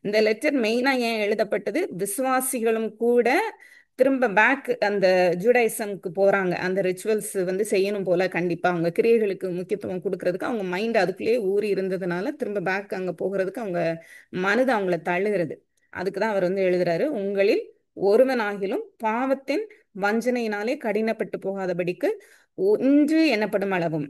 இந்த லெட்டர் மெயினா ஏன் எழுதப்பட்டது? விசுவாசிகளும் கூட திரும்ப பேக் அந்த ஜூடாயிசம்க்கு போறாங்க. அந்த ரிச்சுவல்ஸ் செய்யணும் போல, கண்டிப்பா அவங்க கிரியைகளுக்கு முக்கியத்துவம் கொடுக்கறதுக்கு அவங்க மைண்ட் அதுக்குள்ளேயே ஊறி இருந்ததுனால திரும்ப பேக் அங்க போகிறதுக்கு அவங்க மனது அவங்கள தள்ளுகிறது. அதுக்குதான் அவர் எழுதுறாரு, உங்களில் ஒருவனாகிலும் பாவத்தின் வஞ்சனையினாலே கடினப்பட்டு போகாதபடிக்கு ஒன்று எனப்படும் அளவும்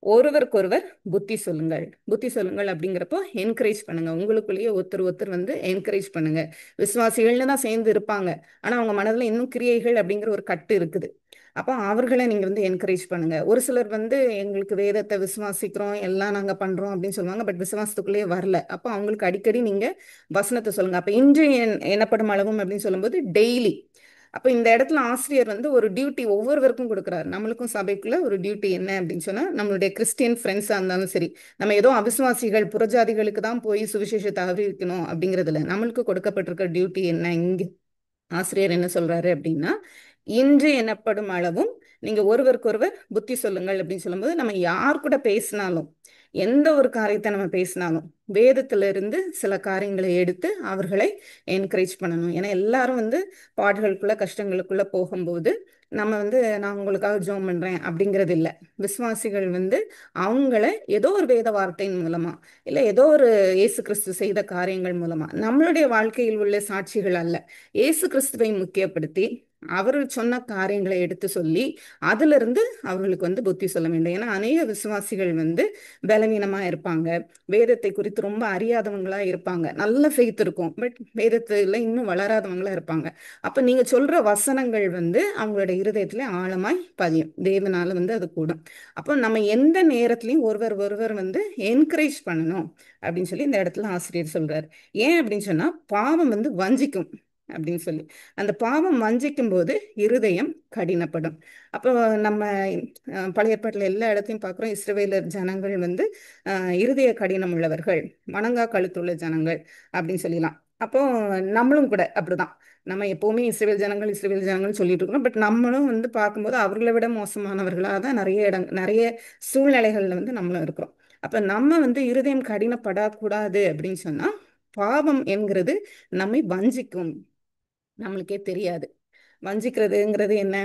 ஒருவருக்கொருவர் புத்தி சொல்லுங்கள். புத்தி சொல்லுங்கள் அப்படிங்கிறப்போ என்கரேஜ் பண்ணுங்க, உங்களுக்குள்ளேயே ஒருத்தர் ஒருத்தர் என்கரேஜ் பண்ணுங்க. விசுவாசிகள்னு தான் சேர்ந்து இருப்பாங்க, ஆனா அவங்க மனதுல இன்னும் கிரியைகள் அப்படிங்கிற ஒரு கட்டு இருக்குது. அப்போ அவர்களை நீங்க என்கரேஜ் பண்ணுங்க. ஒரு சிலர் எங்களுக்கு வேதத்தை விசுவாசிக்கிறோம், எல்லாம் நாங்க பண்றோம் அப்படின்னு சொல்லுவாங்க, பட் விசுவாசத்துக்குள்ளேயே வரல. அப்போ அவங்களுக்கு அடிக்கடி நீங்க வசனத்தை சொல்லுங்க. அப்ப இன்று எனப்படும் அளவும் அப்படின்னு சொல்லும்போது டெய்லி. அப்ப இந்த இடத்துல ஆசிரியர் ஒரு டியூட்டி ஒவ்வொருவருக்கும் கொடுக்குறாரு. நம்மளுக்கும் சபைக்குள்ள ஒரு டியூட்டி என்ன அப்படின்னு சொன்னா, நம்மளுடைய கிறிஸ்டியன் ஃப்ரெண்ட்ஸா இருந்தாலும் சரி, நம்ம ஏதோ அவிசுவாசிகள் புறஜாதிகளுக்கு தான் போய் சுவிசேஷத்தை அறிவிக்கணும் அப்படிங்கிறதுல நம்மளுக்கு கொடுக்கப்பட்டிருக்க டியூட்டி என்ன? இங்க ஆசிரியர் என்ன சொல்றாரு அப்படின்னா, இன்று எனப்படும் அளவும் நீங்க ஒருவருக்கொருவர் புத்தி சொல்லுங்கள் அப்படின்னு சொல்லும்போது, நம்ம யார் கூட பேசினாலும், எந்த ஒரு காரியத்தை நம்ம பேசினாலும் வேதத்திலிருந்து சில காரியங்களை எடுத்து அவர்களை என்கரேஜ் பண்ணணும். ஏன்னா எல்லாரும் பாடுகளுக்குள்ள கஷ்டங்களுக்குள்ள போகும்போது நம்ம நான் உங்களுக்காக ஜெபம் பண்றேன் அப்படிங்கிறது இல்லை. விசுவாசிகள் அவங்கள ஏதோ ஒரு வேத வார்த்தையின் மூலமா, இல்லை ஏதோ ஒரு இயேசு கிறிஸ்து செய்த காரியங்கள் மூலமா, நம்மளுடைய வாழ்க்கையில் உள்ள சாட்சிகள் அல்ல, இயேசு கிறிஸ்துவை முக்கியப்படுத்தி அவர் சொன்ன காரியங்களை எடுத்து சொல்லி அதுல இருந்து அவர்களுக்கு புத்தி சொல்ல வேண்டும். ஏன்னா அநேக விசுவாசிகள் பலவீனமா இருப்பாங்க, வேதத்தை குறித்து ரொம்ப அறியாதவங்களா இருப்பாங்க, நல்ல ஃபெய்த் இருக்கும், பட் வேதத்துல இன்னும் வளராதவங்களா இருப்பாங்க. அப்ப நீங்க சொல்ற வசனங்கள் அவங்களோட இருதயத்துல ஆழமாய் பதியும், தேவனால அது கூடும். அப்போ நம்ம எந்த நேரத்திலையும் ஒருவர் ஒருவர் என்கரேஜ் பண்ணணும் அப்படின்னு சொல்லி இந்த இடத்துல ஆசிரியர் சொல்றாரு. ஏன் அப்படின்னு சொன்னா பாவம் வஞ்சிக்கும் அப்படின்னு சொல்லி, அந்த பாவம் வஞ்சிக்கும் போது இருதயம் கடினப்படும். அப்போ நம்ம பழைய ஏற்பாட்டுல எல்லா இடத்தையும் பார்க்குறோம், இஸ்ரவேலர் ஜனங்கள் இருதய கடினம் உள்ளவர்கள், மணங்கா கழுத்துள்ள ஜனங்கள் அப்படின்னு சொல்லலாம். அப்போ நம்மளும் கூட அப்படிதான், நம்ம எப்பவுமே இஸ்ரவேல் ஜனங்கள் இஸ்ரவேல் ஜனங்கள் சொல்லிட்டு இருக்கோம், பட் நம்மளும் பார்க்கும்போது அவர்களை விட மோசமானவர்களாக தான் நிறைய சூழ்நிலைகள்ல நம்மளும் இருக்கிறோம். அப்ப நம்ம இருதயம் கடினப்படக்கூடாது அப்படின்னு சொன்னா, பாவம் என்கிறது நம்மை வஞ்சிக்கும், நம்மளுக்கே தெரியாது. வஞ்சிக்கிறதுங்கிறது என்ன?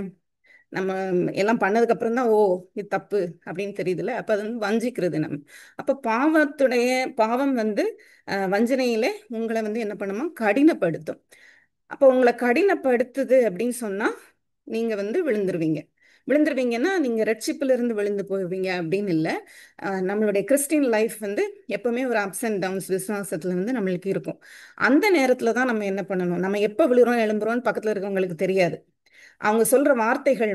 நம்ம எல்லாம் பண்ணதுக்கு அப்புறம் தான் ஓ இது தப்பு அப்படின்னு தெரியுதுல்ல, அப்ப அது வஞ்சிக்கிறது நம்ம. அப்ப பாவம் வஞ்சனையில உங்களை என்ன பண்ணுமா, கடினப்படுத்தும். அப்ப உங்களை கடினப்படுத்துது அப்படின்னு சொன்னா நீங்க விழுந்துருவீங்கன்னா நீங்க ரட்சிப்புல இருந்து விழுந்து போவீங்க அப்படின்னு இல்லை. நம்மளுடைய கிறிஸ்டியன் லைஃப் எப்பவுமே ஒரு அப்ஸ் அண்ட் டவுன்ஸ் விசுவாசத்துல நம்மளுக்கு இருக்கும். அந்த நேரத்துல தான் நம்ம என்ன பண்ணணும், நம்ம எப்ப விழுறோம் எழும்புறோம்னு பக்கத்துல இருக்கவங்களுக்கு தெரியாது, அவங்க சொல்ற வார்த்தைகள்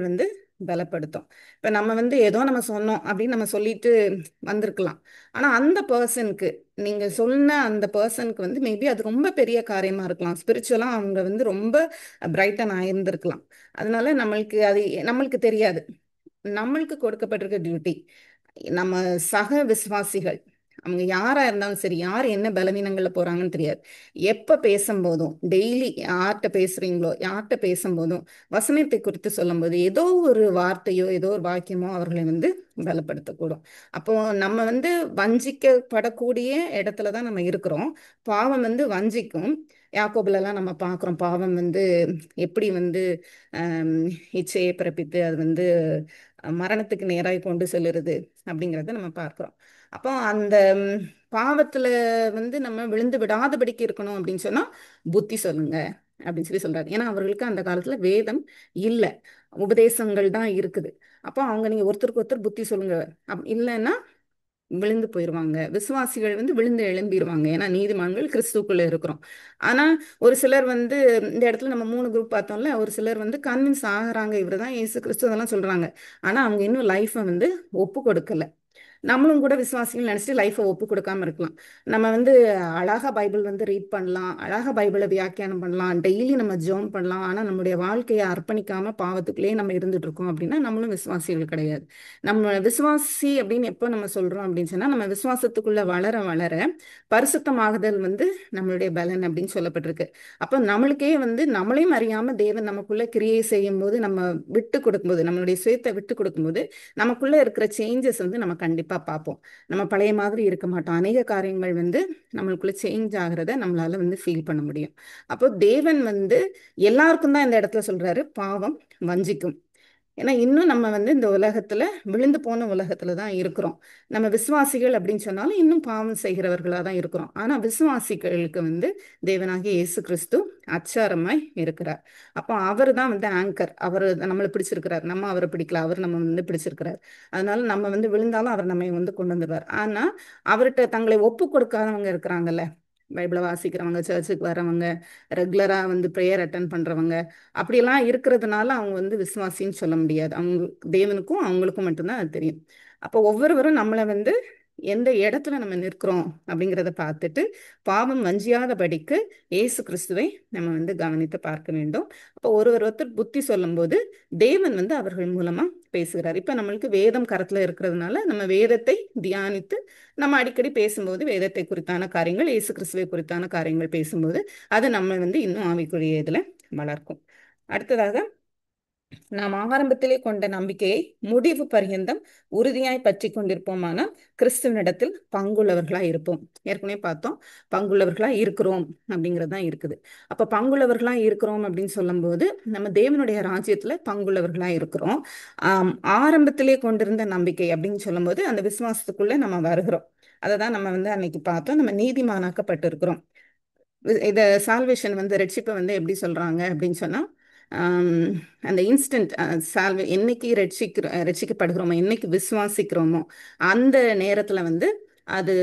பலப்படுத்தும். இப்ப நம்ம ஏதோ நம்ம சொன்னோம் அப்படின்னு நம்ம சொல்லிட்டு வந்திருக்கலாம், ஆனா அந்த பர்சனுக்கு, நீங்க சொன்ன அந்த பர்சனுக்கு மேபி அது ரொம்ப பெரிய காரியமா இருக்கலாம், ஸ்பிரிச்சுவலா அவங்க ரொம்ப பிரைட்டன் ஆயிருந்திருக்கலாம். அதனால நம்மளுக்கு தெரியாது. நம்மளுக்கு கொடுக்கப்பட்டிருக்க டியூட்டி, நம்ம சக விசுவாசிகள் அவங்க யாரா இருந்தாலும் சரி, யார் என்ன பலவீனங்கள்ல போறாங்கன்னு தெரியாது, எப்ப பேசும்போதும், டெய்லி யார்கிட்ட பேசுறீங்களோ யார்கிட்ட பேசும்போதும் வசனத்தை குறித்து சொல்லும்போது ஏதோ ஒரு வார்த்தையோ ஏதோ ஒரு வாக்கியமோ அவர்களை பலப்படுத்தக்கூடும். அப்போ நம்ம வஞ்சிக்கப்படக்கூடிய இடத்துலதான் நம்ம இருக்கிறோம். பாவம் வஞ்சிக்கும். யாக்கோபுல எல்லாம் நம்ம பார்க்கிறோம், பாவம் எப்படி ஆஹ் இச்சையை பிறப்பித்து அது மரணத்துக்கு நேராய் கொண்டு செல்லுறது அப்படிங்கிறத நம்ம பார்க்கிறோம். அப்போ அந்த பாவத்துல நம்ம விழுந்து விடாதபடிக்கு இருக்கணும் அப்படின்னு சொன்னா புத்தி சொல்லுங்க அப்படின்னு சொல்றாரு. ஏன்னா அவர்களுக்கு அந்த காலத்துல வேதம் இல்ல, உபதேசங்கள் தான் இருக்குது. அப்போ அவங்க நீங்க ஒருத்தருக்கு ஒருத்தர் புத்தி சொல்லுங்க, இல்லைன்னா விழுந்து போயிருவாங்க. விசுவாசிகள் விழுந்து எழும்பிடுவாங்க, ஏன்னா நீதிமான்கள் கிறிஸ்துக்குள்ள இருக்கிறோம். ஆனா ஒரு சிலர் இந்த இடத்துல நம்ம 3 குரூப் பார்த்தோம்ல, ஒரு சிலர் கன்வின்ஸ் ஆகுறாங்க இவருதான் இயேசு கிறிஸ்து அதெல்லாம் சொல்றாங்க, ஆனா அவங்க இன்னும் லைஃபை ஒப்பு கொடுக்கல. நம்மளும் கூட விசுவாசிகள் நினைச்சிட்டு லைஃபை ஒப்பு கொடுக்காம இருக்கலாம். நம்ம அழகா பைபிள் ரீட் பண்ணலாம், அழகா பைபிளை வியாக்கியானம் பண்ணலாம், டெய்லி நம்ம ஜெபம் பண்ணலாம், ஆனா நம்மளுடைய வாழ்க்கையை அர்ப்பணிக்காம பாவத்துக்குள்ளேயே நம்ம இருந்துட்டு இருக்கோம் அப்படின்னா நம்மளும் விசுவாசிகள் கிடையாது. நம்ம விசுவாசி அப்படின்னு எப்போ நம்ம சொல்றோம் அப்படின்னு சொன்னா, நம்ம விசுவாசத்துக்குள்ள வளர வளர பரிசுத்தமாகுதல் நம்மளுடைய பலன் அப்படின்னு சொல்லப்பட்டிருக்கு. அப்போ நம்மளுக்கே நம்மளையும் அறியாம தேவன் நமக்குள்ள கிரியை செய்யும் போது, நம்ம விட்டு கொடுக்கும்போது, நம்மளுடைய சுயத்தை விட்டு கொடுக்கும்போது நமக்குள்ள இருக்கிற சேஞ்சஸ் நம்ம கண்டிப்பா பார்ப்போம். நம்ம பழைய மாதிரி இருக்க மாட்டோம், அநேக காரியங்கள் நம்மளுக்குள்ள சேஞ்ச் ஆகிறத நம்மளால ஃபீல் பண்ண முடியும். அப்போ தேவன் எல்லாருக்கும் தான் இந்த இடத்துல சொல்றாரு பாவம் வஞ்சிக்கும். ஏன்னா இன்னும் நம்ம இந்த உலகத்துல விழுந்து போன உலகத்துல தான் இருக்கிறோம். நம்ம விசுவாசிகள் அப்படின்னு சொன்னாலும் இன்னும் பாவம் செய்கிறவர்களா தான் இருக்கிறோம். ஆனா விசுவாசிகளுக்கு தேவனாகிய இயேசு கிறிஸ்து அச்சாரமாய் இருக்கிறார். அப்போ அவர் தான் ஆங்கர், அவர் நம்மளை பிடிச்சிருக்கிறார், நம்ம அவரை பிடிக்கல, அவர் நம்ம பிடிச்சிருக்கிறார். அதனால நம்ம விழுந்தாலும் அவர் நம்மை கொண்டு வந்துடுவார். ஆனா அவர்கிட்ட தங்களை ஒப்பு கொடுக்காதவங்க இருக்கிறாங்கல்ல, பைபிளை வாசிக்கிறவங்க, சர்ச்சுக்கு வரவங்க, ரெகுலரா ப்ரேயர் அட்டன் பண்றவங்க, அப்படியெல்லாம் இருக்கிறதுனால அவங்க விசுவாசின்னு சொல்ல முடியாது. அவங்க தேவனுக்கும் அவங்களுக்கும் மட்டும்தான் அது தெரியும். அப்போ ஒவ்வொருவரும் நம்மளை எந்த இடத்துல நம்ம நிற்கிறோம் அப்படிங்கிறத பார்த்துட்டு பாவம் வஞ்சியாதபடிக்கு இயேசு கிறிஸ்துவை நம்ம கவனித்து பார்க்க வேண்டும். அப்போ ஒருத்தர் புத்தி சொல்லும் போது தேவன் அவர்கள் மூலமா பேசுகிறார். இப்ப நம்மளுக்கு வேதம் கரத்துல இருக்கிறதுனால நம்ம வேதத்தை தியானித்து நம்ம அடிக்கடி பேசும்போது வேதத்தை குறித்தான காரியங்கள், இயேசு கிறிஸ்துவை குறித்தான காரியங்கள் பேசும்போது அது நம்ம இன்னும் ஆவிக்குரிய இதுல வளர்க்கும். அடுத்ததாக நாம் ஆரம்பத்திலே கொண்ட நம்பிக்கையை முடிவு பரியந்தம் உறுதியாய் பற்றி கொண்டிருப்போமானால் கிறிஸ்துவனிடத்தில் பங்குள்ளவர்களாய் இருப்போம். ஏற்கனவே பார்த்தோம், பங்குள்ளவர்களாய் இருக்கிறோம் அப்படிங்கிறது தான் இருக்குது. அப்ப பங்குள்ளவர்களாய் இருக்கிறோம் அப்படின்னு சொல்லும்போது நம்ம தேவனுடைய ராஜ்யத்துல பங்குள்ளவர்களாய் இருக்கிறோம். ஆரம்பத்திலே கொண்டிருந்த நம்பிக்கை அப்படின்னு சொல்லும்போது அந்த விசுவாசத்துக்குள்ள நம்ம வருகிறோம். அதை தான் நம்ம அன்னைக்கு பார்த்தோம். நம்ம நீதிமானாக்கப்பட்டு இருக்கிறோம். இத சால்வேஷன் ரட்சிப்பை எப்படி சொல்றாங்க அப்படின்னு சொன்னா, அந்த இன்ஸ்டன்ட் என்னைக்கு ரட்சிக்கப்படுகிறோமோ, என்னைக்கு விசுவாசிக்கிறோமோ அந்த நேரத்துல அது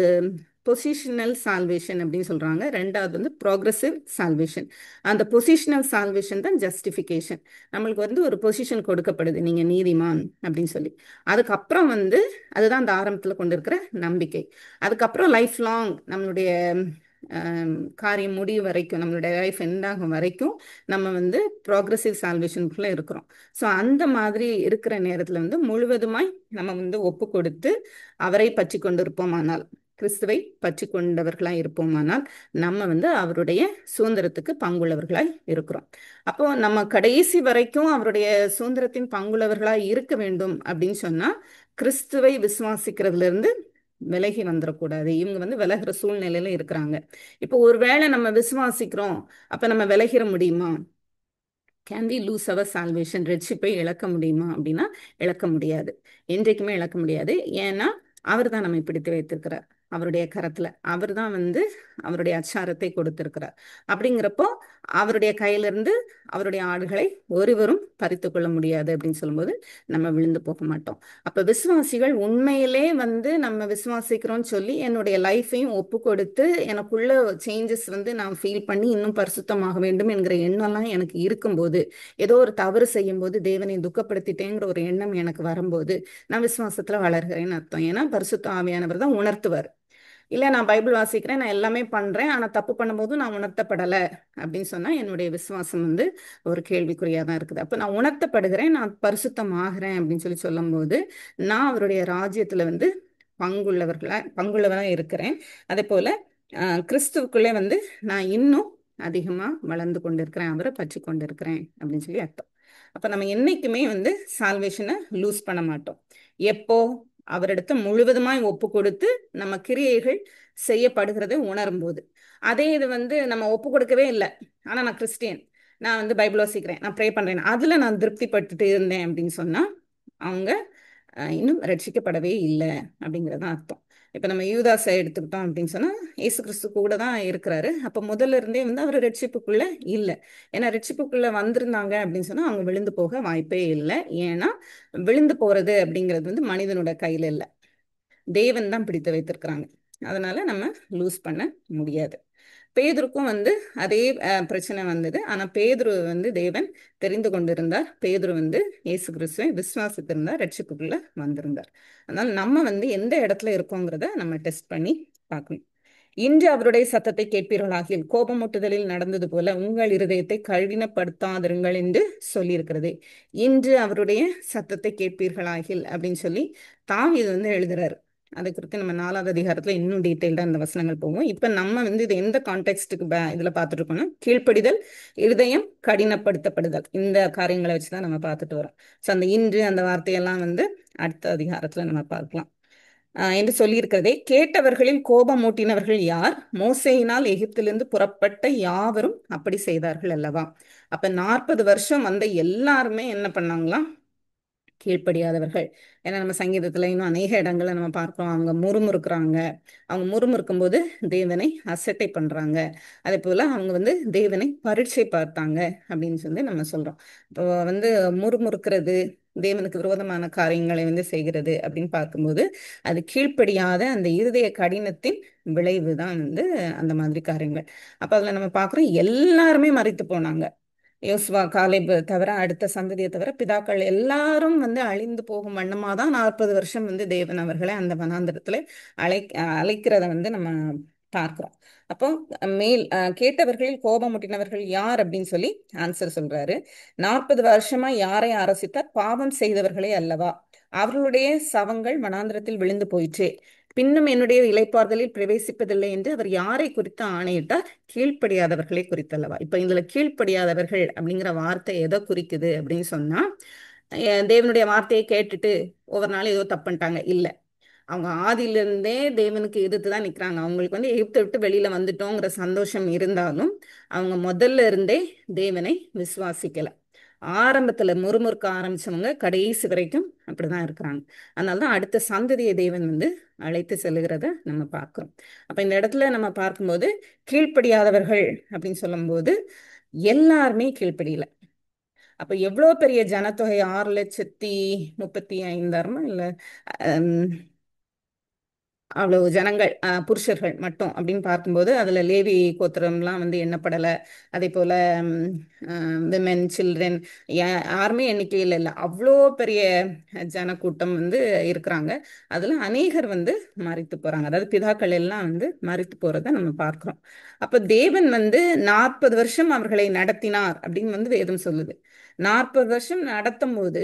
பொசிஷனல் சால்வேஷன் அப்படின்னு சொல்றாங்க. ரெண்டாவது ப்ரோக்ரஸிவ் சால்வேஷன். அந்த பொசிஷனல் சால்வேஷன் தான் ஜஸ்டிஃபிகேஷன். நம்மளுக்கு ஒரு பொசிஷன் கொடுக்கப்படுது, நீங்க நீதிமான் அப்படின்னு சொல்லி. அதுக்கப்புறம் அதுதான் அந்த ஆரம்பத்துல கொண்டு இருக்கிற நம்பிக்கை. அதுக்கப்புறம் லைஃப் லாங் நம்மளுடைய காரியம் முடிவு வரைக்கும், நம்மளுடைய லைஃப் எண்டாகும் வரைக்கும் நம்ம ப்ரோக்ரஸிவ் சால்வேஷனுக்குள்ள இருக்கிறோம். ஸோ அந்த மாதிரி இருக்கிற நேரத்துல முழுவதுமாய் நம்ம ஒப்பு கொடுத்து அவரை பற்றி கொண்டிருப்போமானால், கிறிஸ்துவை பற்றி கொண்டவர்களாய் இருப்போமானால் நம்ம அவருடைய சுதந்திரத்துக்கு பங்குள்ளவர்களாய் இருக்கிறோம். அப்போ நம்ம கடைசி வரைக்கும் அவருடைய சுதந்திரத்தின் பங்குள்ளவர்களாய் இருக்க வேண்டும் அப்படின்னு சொன்னா கிறிஸ்துவை விசுவாசிக்கிறதுல இருந்து விலகி வந்துடக்கூடாது. இவங்க விலகிற சூழ்நிலையில இருக்கிறாங்க. இப்போ ஒருவேளை நம்ம விசுவாசிக்கிறோம், அப்ப நம்ம விலகிற முடியுமா? Can we lose our salvation? ரட்சிப்பை இழக்க முடியுமா அப்படின்னா இழக்க முடியாது. என்றைக்குமே இழக்க முடியாது. ஏன்னா அவர் தான் நம்மை பிடித்து வைத்திருக்கிறார். அவருடைய கரத்துல அவர் தான் அவருடைய அச்சாரத்தை கொடுத்திருக்கிறார். அப்படிங்கிறப்போ அவருடைய கையிலிருந்து அவருடைய ஆடுகளை ஒருவரும் பறித்து கொள்ள முடியாது அப்படின்னு சொல்லும்போது நம்ம விழுந்து போக மாட்டோம். அப்ப விசுவாசிகள் உண்மையிலே நம்ம விசுவாசிக்கிறோம்னு சொல்லி என்னுடைய லைஃபையும் ஒப்பு கொடுத்து எனக்குள்ள சேஞ்சஸ் நான் ஃபீல் பண்ணி இன்னும் பரிசுத்தமாக வேண்டும் என்கிற எண்ணம்லாம் எனக்கு இருக்கும்போது, ஏதோ ஒரு தவறு செய்யும் போது தேவனை துக்கப்படுத்திட்டேங்கிற ஒரு எண்ணம் எனக்கு வரும்போது நான் விசுவாசத்துல வளர்கிறேன்னு அர்த்தம். ஏன்னா பரிசுத்த ஆவியானவர் தான் உணர்த்துவார். இல்ல நான் பைபிள் வாசிக்கிறேன், நான் எல்லாமே பண்றேன், ஆனா தப்பு பண்ணும்போது நான் உணர்த்தப்படலை அப்படின்னு சொன்னா என்னுடைய விசுவாசம் ஒரு கேள்விக்குறியா தான் இருக்குது. அப்ப நான் உணர்த்தப்படுகிறேன், நான் பரிசுத்தமாகிறேன் அப்படின்னு சொல்லும் போது நான் அவருடைய ராஜ்யத்துல பங்குள்ளவரா இருக்கிறேன். அதே போல கிறிஸ்துவுக்குள்ளே நான் இன்னும் அதிகமா வளர்ந்து கொண்டிருக்கிறேன், அவரை பற்றி கொண்டிருக்கிறேன் அப்படின்னு சொல்லி அர்த்தம். அப்ப நம்ம என்னைக்குமே சால்வேஷனை லூஸ் பண்ண மாட்டோம். எப்போ அவரிடத்த முழுவதுமாய் ஒப்பு கொடுத்து நம்ம கிரியைகள் செய்யப்படுகிறதை உணரும் போது. அதே இது நம்ம ஒப்பு கொடுக்கவே இல்லை, ஆனா நான் கிறிஸ்டியன், நான் பைபிள் வாசிக்கிறேன், நான் ப்ரே பண்றேன், அதுல நான் திருப்திப்பட்டுட்டு இருந்தேன் அப்படின்னு சொன்னா அவங்க இன்னும் ரட்சிக்கப்படவே இல்லை அப்படிங்கறதான் அர்த்தம். இப்ப நம்ம யூதாசை எடுத்துக்கிட்டோம் அப்படின்னு சொன்னா இயேசு கிறிஸ்து கூட தான் இருக்கிறாரு. அப்ப முதல்ல இருந்தே அவர் ரட்சிப்புக்குள்ள இல்லை. ஏன்னா ரட்சிப்புக்குள்ள வந்திருந்தாங்க அப்படின்னு சொன்னா அவங்க விழுந்து போக வாய்ப்பே இல்லை. ஏன்னா விழுந்து போறது அப்படிங்கிறது மனிதனோட கையில இல்லை, தேவன் தான் பிடித்து வைத்திருக்கிறாங்க. அதனால நம்ம லூஸ் பண்ண முடியாது. பேதுருக்கும் அதே பிரச்சனை வந்தது. ஆனா பேதுரு தேவன் தெரிந்து கொண்டிருந்தார். பேதுரு இயேசு கிறிஸ்துவை விசுவாசித்திருந்தார், ரட்சிப்புக்குள்ள வந்திருந்தார். அதனால நம்ம எந்த இடத்துல இருக்கோங்கிறத நம்ம டெஸ்ட் பண்ணி பார்க்கணும். இன்று அவருடைய சத்தத்தை கேட்பீர்களாகில் கோபமூட்டுதலில் நடந்தது போல உங்கள் இருதயத்தை கடினப்படுத்தாதிருங்கள் என்று சொல்லியிருக்கிறது. இன்று அவருடைய சத்தத்தை கேட்பீர்களாகில் அப்படின்னு சொல்லி தாவீது எழுதுறாரு. அதை குறித்து நம்ம 4வது அதிகாரத்துல இன்னும் டீட்டெயில்டா அந்த வசனங்கள் போவோம். இப்ப நம்ம இது எந்த கான்டெக்ஸ்டுக்கு இதுல பார்த்துட்டு இருக்கோம்னா, கீழ்ப்படிதல், இருதயம் கடினப்படுத்தப்படுதல், இந்த காரியங்களை வச்சுதான் நம்ம பார்த்துட்டு வரோம். ஸோ அந்த இன்று அந்த வார்த்தையெல்லாம் அடுத்த அதிகாரத்துல நம்ம பார்க்கலாம். என்று சொல்லியிருக்கிறதே, கேட்டவர்களில் கோபம் மூட்டினவர்கள் யார்? மோசேயினால் எகிப்திலிருந்து புறப்பட்ட யாவரும் அப்படி செய்தார்கள் அல்லவா? அப்ப 40 வருஷம் எல்லாருமே என்ன பண்ணாங்களாம்? கீழ்ப்படியாதவர்கள். ஏன்னா நம்ம சங்கீதத்துல இன்னும் அநேக இடங்களை நம்ம பார்க்கிறோம், அவங்க முறுமுறுக்கிறாங்க. அவங்க முறுமுறுக்கும் போது தேவனை அசட்டை பண்றாங்க. அதே போல அவங்க தேவனை பரீட்சை பார்த்தாங்க அப்படின்னு சொல்லி நம்ம சொல்றோம். இப்போ முறுமுறுக்கிறது, தேவனுக்கு விரோதமான காரியங்களை செய்கிறது அப்படின்னு பார்க்கும்போது அது கீழ்ப்படியாத அந்த இருதய கடினத்தின் விளைவு தான் அந்த மாதிரி காரியங்கள். அப்ப அதுல நம்ம பார்க்கிறோம் எல்லாருமே மரித்து போனாங்க. யோசுவா, காலேப் தவிர, அடுத்த சந்ததியை தவிர பிதாக்கள் எல்லாரும் அழிந்து போகும் வண்ணமா தான் 40 வருஷம் தேவன் அவர்களை அந்த வனாந்திரத்துல அழைக்கிறத நம்ம பார்க்கிறோம். அப்போ கேட்டவர்களில் கோபமுட்டினவர்கள் யார் அப்படின்னு சொல்லி ஆன்சர் சொல்றாரு. 40 வருஷமா யாரை அரசித்தார்? பாவம் செய்தவர்களே அல்லவா? அவர்களுடைய சவங்கள் வனாந்திரத்தில் விழுந்து போயிற்றே. பின்னும் என்னுடைய இளைப்பாறுதலில் பிரவேசிப்பதில்லை என்று அவர் யாரை குறித்து ஆணையிட்டார்? கீழ்ப்படியாதவர்களை குறித்தல்லவா. இப்ப இதுல கீழ்ப்படியாதவர்கள் அப்படிங்கிற வார்த்தை எதை குறிக்குது அப்படின்னு சொன்னா, தேவனுடைய வார்த்தையை கேட்டுட்டு ஒவ்வொரு நாளும் ஏதோ தப்பு பண்ணிட்டாங்க இல்ல, அவங்க ஆதியிலிருந்தே தேவனுக்கு எதிர்த்து தான் நிக்கிறாங்க. அவங்களுக்கு வந்து எகிப்தை விட்டு வெளியில வந்துட்டோங்கிற சந்தோஷம் இருந்தாலும் அவங்க முதல்ல இருந்தே தேவனை விசுவாசிக்கல. ஆரம்பத்துல முறுமுறுக்க ஆரம்பிச்சவங்க கடைசி வரைக்கும் அப்படிதான் இருக்கிறாங்க. அதனாலதான் அடுத்த சந்ததியை தேவன் வந்து அழைத்து செல்லுகிறத நம்ம பார்க்கிறோம். அப்ப இந்த இடத்துல நம்ம பார்க்கும்போது கீழ்ப்படியாதவர்கள் அப்படின்னு சொல்லும்போது எல்லாருமே கீழ்ப்படியல. அப்ப எவ்வளவு பெரிய ஜனத்தொகை, 6,35,000 இல்ல அவ்வளவு ஜனங்கள், புருஷர்கள் மட்டும் அப்படின்னு பார்க்கும்போது அதுல லேவி கோத்திரம்லாம் வந்து எண்ணப்படலை. அதே போல விமென், சில்ட்ரன் யாருமே எண்ணிக்கையில் இல்லை. அவ்வளோ பெரிய ஜனக்கூட்டம் வந்து இருக்கிறாங்க. அதுல அநேகர் வந்து மரித்து போறாங்க. அதாவது பிதாக்கள் எல்லாம் வந்து மரித்து போறதை நம்ம பார்க்கிறோம். அப்ப தேவன் வந்து 40 வருஷம் அவர்களை நடத்தினார் அப்படின்னு வந்து வேதம் சொல்லுது. 40 வருஷம் நடத்தும் போது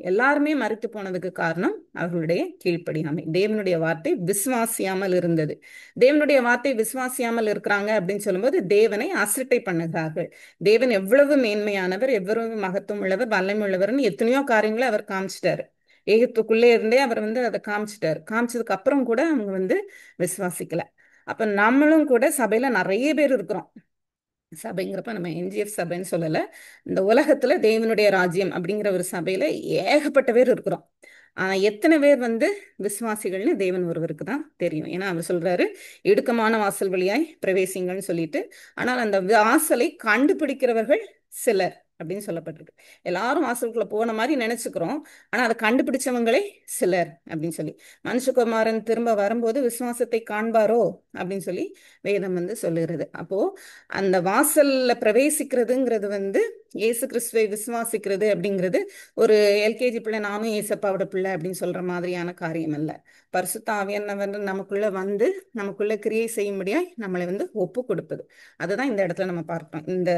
எல்லாருமே மரித்து போனதுக்கு காரணம் அவர்களுடைய கீழ்ப்படியாமை. தேவனுடைய வார்த்தை விசுவாசியாமல் இருந்தது. தேவனுடைய வார்த்தை விசுவாசியாமல் இருக்கிறாங்க அப்படின்னு சொல்லும்போது தேவனை அசட்டை பண்ணுகிறார்கள். தேவன் எவ்வளவு மேன்மையானவர், எவ்வளவு மகத்துவம் உள்ளவர், வல்லமை உள்ளவர்னு எத்தனையோ காரியங்களை அவர் காமிச்சிட்டாரு. எகிப்துக்குள்ளே இருந்தே அவர் வந்து அதை காமிச்சிட்டாரு. காமிச்சதுக்கு அப்புறம் கூட அவங்க வந்து விசுவாசிக்கல. அப்ப நம்மளும் கூட சபையில நிறைய பேர் இருக்கிறோம். சபைங்கிறப்ப நம்ம என்ஜிஎஃப் சபைன்னு சொல்லல, இந்த உலகத்துல தேவனுடைய ராஜ்யம் அப்படிங்கிற ஒரு சபையில ஏகப்பட்ட பேர் இருக்கிறோம். ஆனா எத்தனை பேர் வந்து விசுவாசிகள்னு தேவன் ஒருவருக்கு தான் தெரியும். ஏன்னா அவர் சொல்றாரு, இடுக்கமான வாசல் வழியாய் பிரவேசிங்கள்னு சொல்லிட்டு. ஆனால் அந்த வாசலை கண்டுபிடிக்கிறவர்கள் சிலர் அப்படின்னு சொல்லப்பட்டிருக்கு. எல்லாரும் வாசலுக்குள்ள போன மாதிரி நினைச்சுக்கிறோம், ஆனா அதை கண்டுபிடிச்சவங்களே சிலர் அப்படின்னு சொல்லி. மனுஷகுமாரன் திரும்ப வரும்போது விசுவாசத்தை காண்பாரோ அப்படின்னு சொல்லி வேதம் வந்து சொல்லுகிறது. அப்போ அந்த வாசல்ல பிரவேசிக்கிறதுங்கிறது வந்து இயேசு கிறிஸ்துவை விசுவாசிக்கிறது அப்படிங்கிறது ஒரு எல்கேஜி பிள்ளை நானும் ஏசப்பாவோட பிள்ளை அப்படின்னு சொல்ற மாதிரியான காரியம் அல்ல. பரிசுத்த ஆவியானவர் நமக்குள்ள வந்து நமக்குள்ள கிரியை செய்யும்படியாய் நம்மளை வந்து ஒப்பு கொடுப்பது. அதுதான் இந்த இடத்துல நம்ம பார்க்கிறோம். இந்த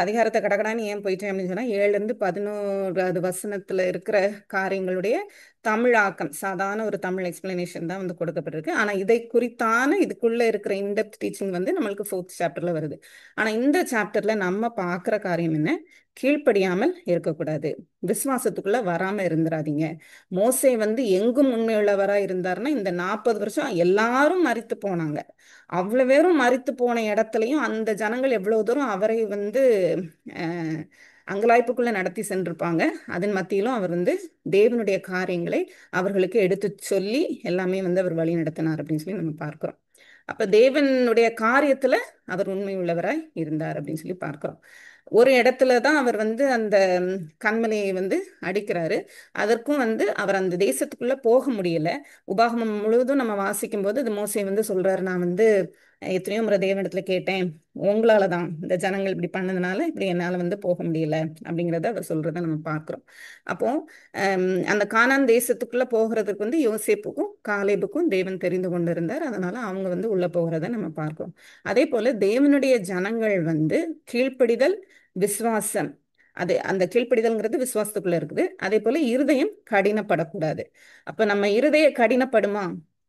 அதிகாரத்தை கடகடான்னு ஏன் போயிட்டேன் அப்படின்னு சொன்னா, 7-11 வசனத்துல இருக்கிற காரியங்களுடைய தமிழாக்கம், சாதாரண ஒரு தமிழ் எக்ஸ்பிளனேஷன் தான் வந்து கொடுக்கப்பட்டிருக்கு. ஆனா இதை குறித்தான இதுக்குள்ள இருக்கிற இன்டெப்த் டீச்சிங் வந்து நம்மளுக்கு 4th சாப்டர்ல வருது. ஆனா இந்த சாப்டர்ல நம்ம பார்க்குற காரியம் என்ன? கீழ்ப்படியாமல் இருக்கக்கூடாது, விசுவாசத்துக்குள்ள வராம இருந்துராதீங்க. மோசே வந்து எங்கும் உண்மையுள்ளவரா இருந்தாருன்னா இந்த 40 வருஷம் எல்லாரும் மரித்து போனாங்க. அவ்வளவு பேரும் மரித்து போன இடத்துலயும் அந்த ஜனங்கள் எவ்வளவு தூரம் அவரை வந்து அஹ் அங்கலாய்ப்புக்குள்ள நடத்தி சென்றிருப்பாங்க. அதன் மத்தியிலும் அவர் வந்து தேவனுடைய காரியங்களை அவர்களுக்கு எடுத்து சொல்லி எல்லாமே வந்து அவர் வழி நடத்தினார் அப்படின்னு சொல்லி நம்ம பார்க்கிறோம். அப்ப தேவனுடைய காரியத்துல அவர் உண்மை உள்ளவராய் இருந்தார் அப்படின்னு சொல்லி பார்க்கிறோம். ஒரு இடத்துலதான் அவர் வந்து அந்த கண்மலையை வந்து அடிக்கிறாரு. அதற்கும் வந்து அவர் அந்த தேசத்துக்குள்ள போக முடியல. உபாகமம் முழுவதும் நம்ம வாசிக்கும் போது அது மோசே வந்து சொல்றாரு, நான் வந்து எத்தனையோ முறை தேவனிடத்துல கேட்டேன், உங்களாலதான் இந்த ஜனங்கள் இப்படி பண்ணதுனால இப்படி என்னால வந்து போக முடியல அப்படிங்கிறத அவர் சொல்றதை நம்ம பார்க்கிறோம். அப்போ அந்த கானான் தேசத்துக்குள்ள போகிறதுக்கு வந்து யோசேப்புக்கும் காலேபுக்கும் தேவன் தெரிந்து கொண்டு இருந்தார். அதனால அவங்க வந்து உள்ள போகிறத நம்ம பார்க்கிறோம். அதே போல தேவனுடைய ஜனங்கள் வந்து கீழ்ப்படிதல், விசுவாசம், அது அந்த கீழ்ப்படிதல்ங்கிறது விசுவாசத்துக்குள்ள இருக்குது. அதே போல இருதயம் கடினப்படக்கூடாது. அப்ப நம்ம இருதய கடினப்படுமா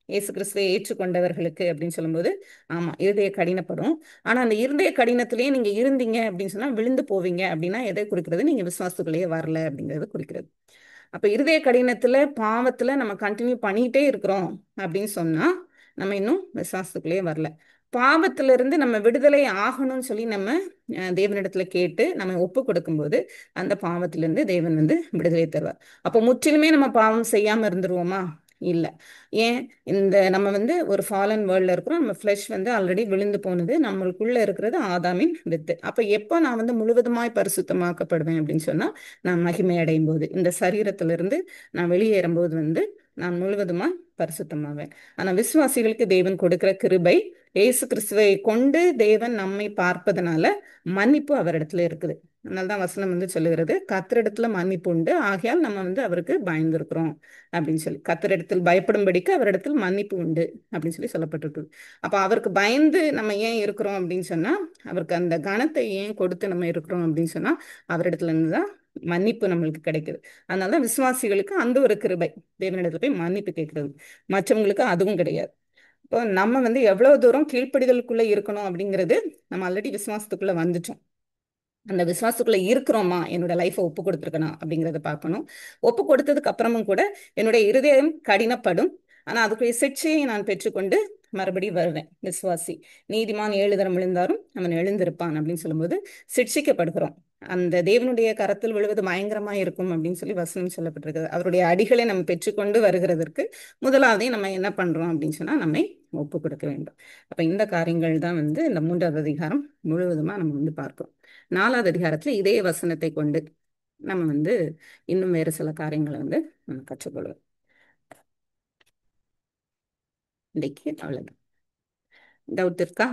இயேசு கிறிஸ்துவை ஏற்றுக்கொண்டவர்களுக்கு அப்படின்னு சொல்லும்போது, ஆமா இருதய கடினப்படும். ஆனா அந்த இருதய கடினத்திலேயே நீங்க இருந்தீங்க அப்படின்னு சொன்னா விழுந்து போவீங்க அப்படின்னா எதை குறிக்கிறது? நீங்க விசுவாசத்துக்குள்ளேயே வரல அப்படிங்கறது குறிக்கிறது. அப்ப இருதய கடினத்துல பாவத்துல நம்ம கண்டினியூ பண்ணிட்டே இருக்கிறோம் அப்படின்னு சொன்னா நம்ம இன்னும் விசுவாசத்துக்குள்ளேயே வரல. பாவத்துல இருந்து நம்ம விடுதலை ஆகணும்னு சொல்லி நம்ம தேவனிடத்துல கேட்டு நம்ம ஒப்பு கொடுக்கும்போது அந்த பாவத்திலிருந்து தேவன் வந்து விடுதலை தருவார். அப்போ முற்றிலுமே நம்ம பாவம் செய்யாம இருந்துருவோமா? இல்ல. ஏன்? நம்ம வந்து ஒரு ஃபாலன் வேர்ல்ட்ல இருக்கிறோம். நம்ம ஃபிளஷ் வந்து ஆல்ரெடி விழுந்து போனது. நம்மளுக்குள்ள இருக்கிறது ஆதாமின் வித்து. அப்ப எப்போ நான் வந்து முழுவதுமாய் பரிசுத்தமாக்கப்படுவேன் அப்படின்னு சொன்னா, நான் மகிமை அடையும் போது, இந்த சரீரத்திலிருந்து நான் வெளியேறும் போது வந்து நான் முழுவதுமாய் பரிசுத்தமாவேன். ஆனா விசுவாசிகளுக்கு தேவன் கொடுக்கிற கிருபை, இயேசு கிறிஸ்துவை கொண்டு தேவன் நம்மை பார்ப்பதனால மன்னிப்பு அவரிடத்துல இருக்குது. அதனாலதான் வசனம் வந்து சொல்லுகிறது, கர்த்தரிடத்துல மன்னிப்பு உண்டு, ஆகையால் நம்ம வந்து அவருக்கு பயந்துருக்கிறோம் அப்படின்னு சொல்லி. கர்த்தரிடத்தில் பயப்படும்படிக்கு அவரிடத்தில் மன்னிப்பு உண்டு அப்படின்னு சொல்லி சொல்லப்பட்டிருக்கு. அப்ப அவருக்கு பயந்து நம்ம ஏன் இருக்கிறோம் அப்படின்னு சொன்னா, அவருக்கு அந்த கனத்தை ஏன் கொடுத்து நம்ம இருக்கிறோம் அப்படின்னு சொன்னா, அவரிடத்துல இருந்துதான் மன்னிப்பு நம்மளுக்கு கிடைக்குது. அதனாலதான் விசுவாசிகளுக்கு அந்த ஒரு கிருபை, தேவனிடத்துல போய் மன்னிப்பு கேட்கறது. மற்றவங்களுக்கு அதுவும் கிடையாது. இப்போ நம்ம வந்து எவ்வளவு தூரம் கீழ்ப்படிதலுக்குள்ள இருக்கணும் அப்படிங்கிறது, நம்ம ஆல்ரெடி விசுவாசத்துக்குள்ள வந்துட்டோம். அந்த விசுவாசத்துக்குள்ள இருக்கிறோமா, என்னோட லைஃப்பை ஒப்பு கொடுத்துருக்கணும் அப்படிங்கிறத பார்க்கணும். ஒப்பு கொடுத்ததுக்கு அப்புறமும் கூட என்னுடைய இருதயம் கடினப்படும், ஆனா அதுக்குரிய சிக்ஷையை நான் பெற்றுக்கொண்டு மறுபடியும் வருவேன். விசுவாசி நீதிமான் 7 தரம் விழுந்தாரும் அவன் எழுந்திருப்பான் அப்படின்னு சொல்லும்போது சிக்ஷிக்கப்படுகிறோம். அந்த தேவனுடைய கரத்தில் விழுவது பயங்கரமா இருக்கும் அப்படின்னு சொல்லி வசனம் சொல்லப்பட்டிருக்குது. அவருடைய அடிகளை நம்ம பெற்றுக்கொண்டு வருகிறதற்கு முதலாவதே நம்ம என்ன பண்றோம் அப்படின்னு சொன்னா நம்மை ஒப்பு கொடுக்க வேண்டும். அப்ப இந்த காரியங்கள் தான் வந்து இந்த 3வது அதிகாரம் முழுவதுமா நம்ம வந்து பார்க்கிறோம். 4வது அதிகாரத்துல இதே வசனத்தை கொண்டு நம்ம வந்து இன்னும் வேறு சில காரியங்களை வந்து நம்ம கற்றுக்கொள்வோம். இன்னைக்கு அவ்வளவுதான். டவுட் இருக்கா?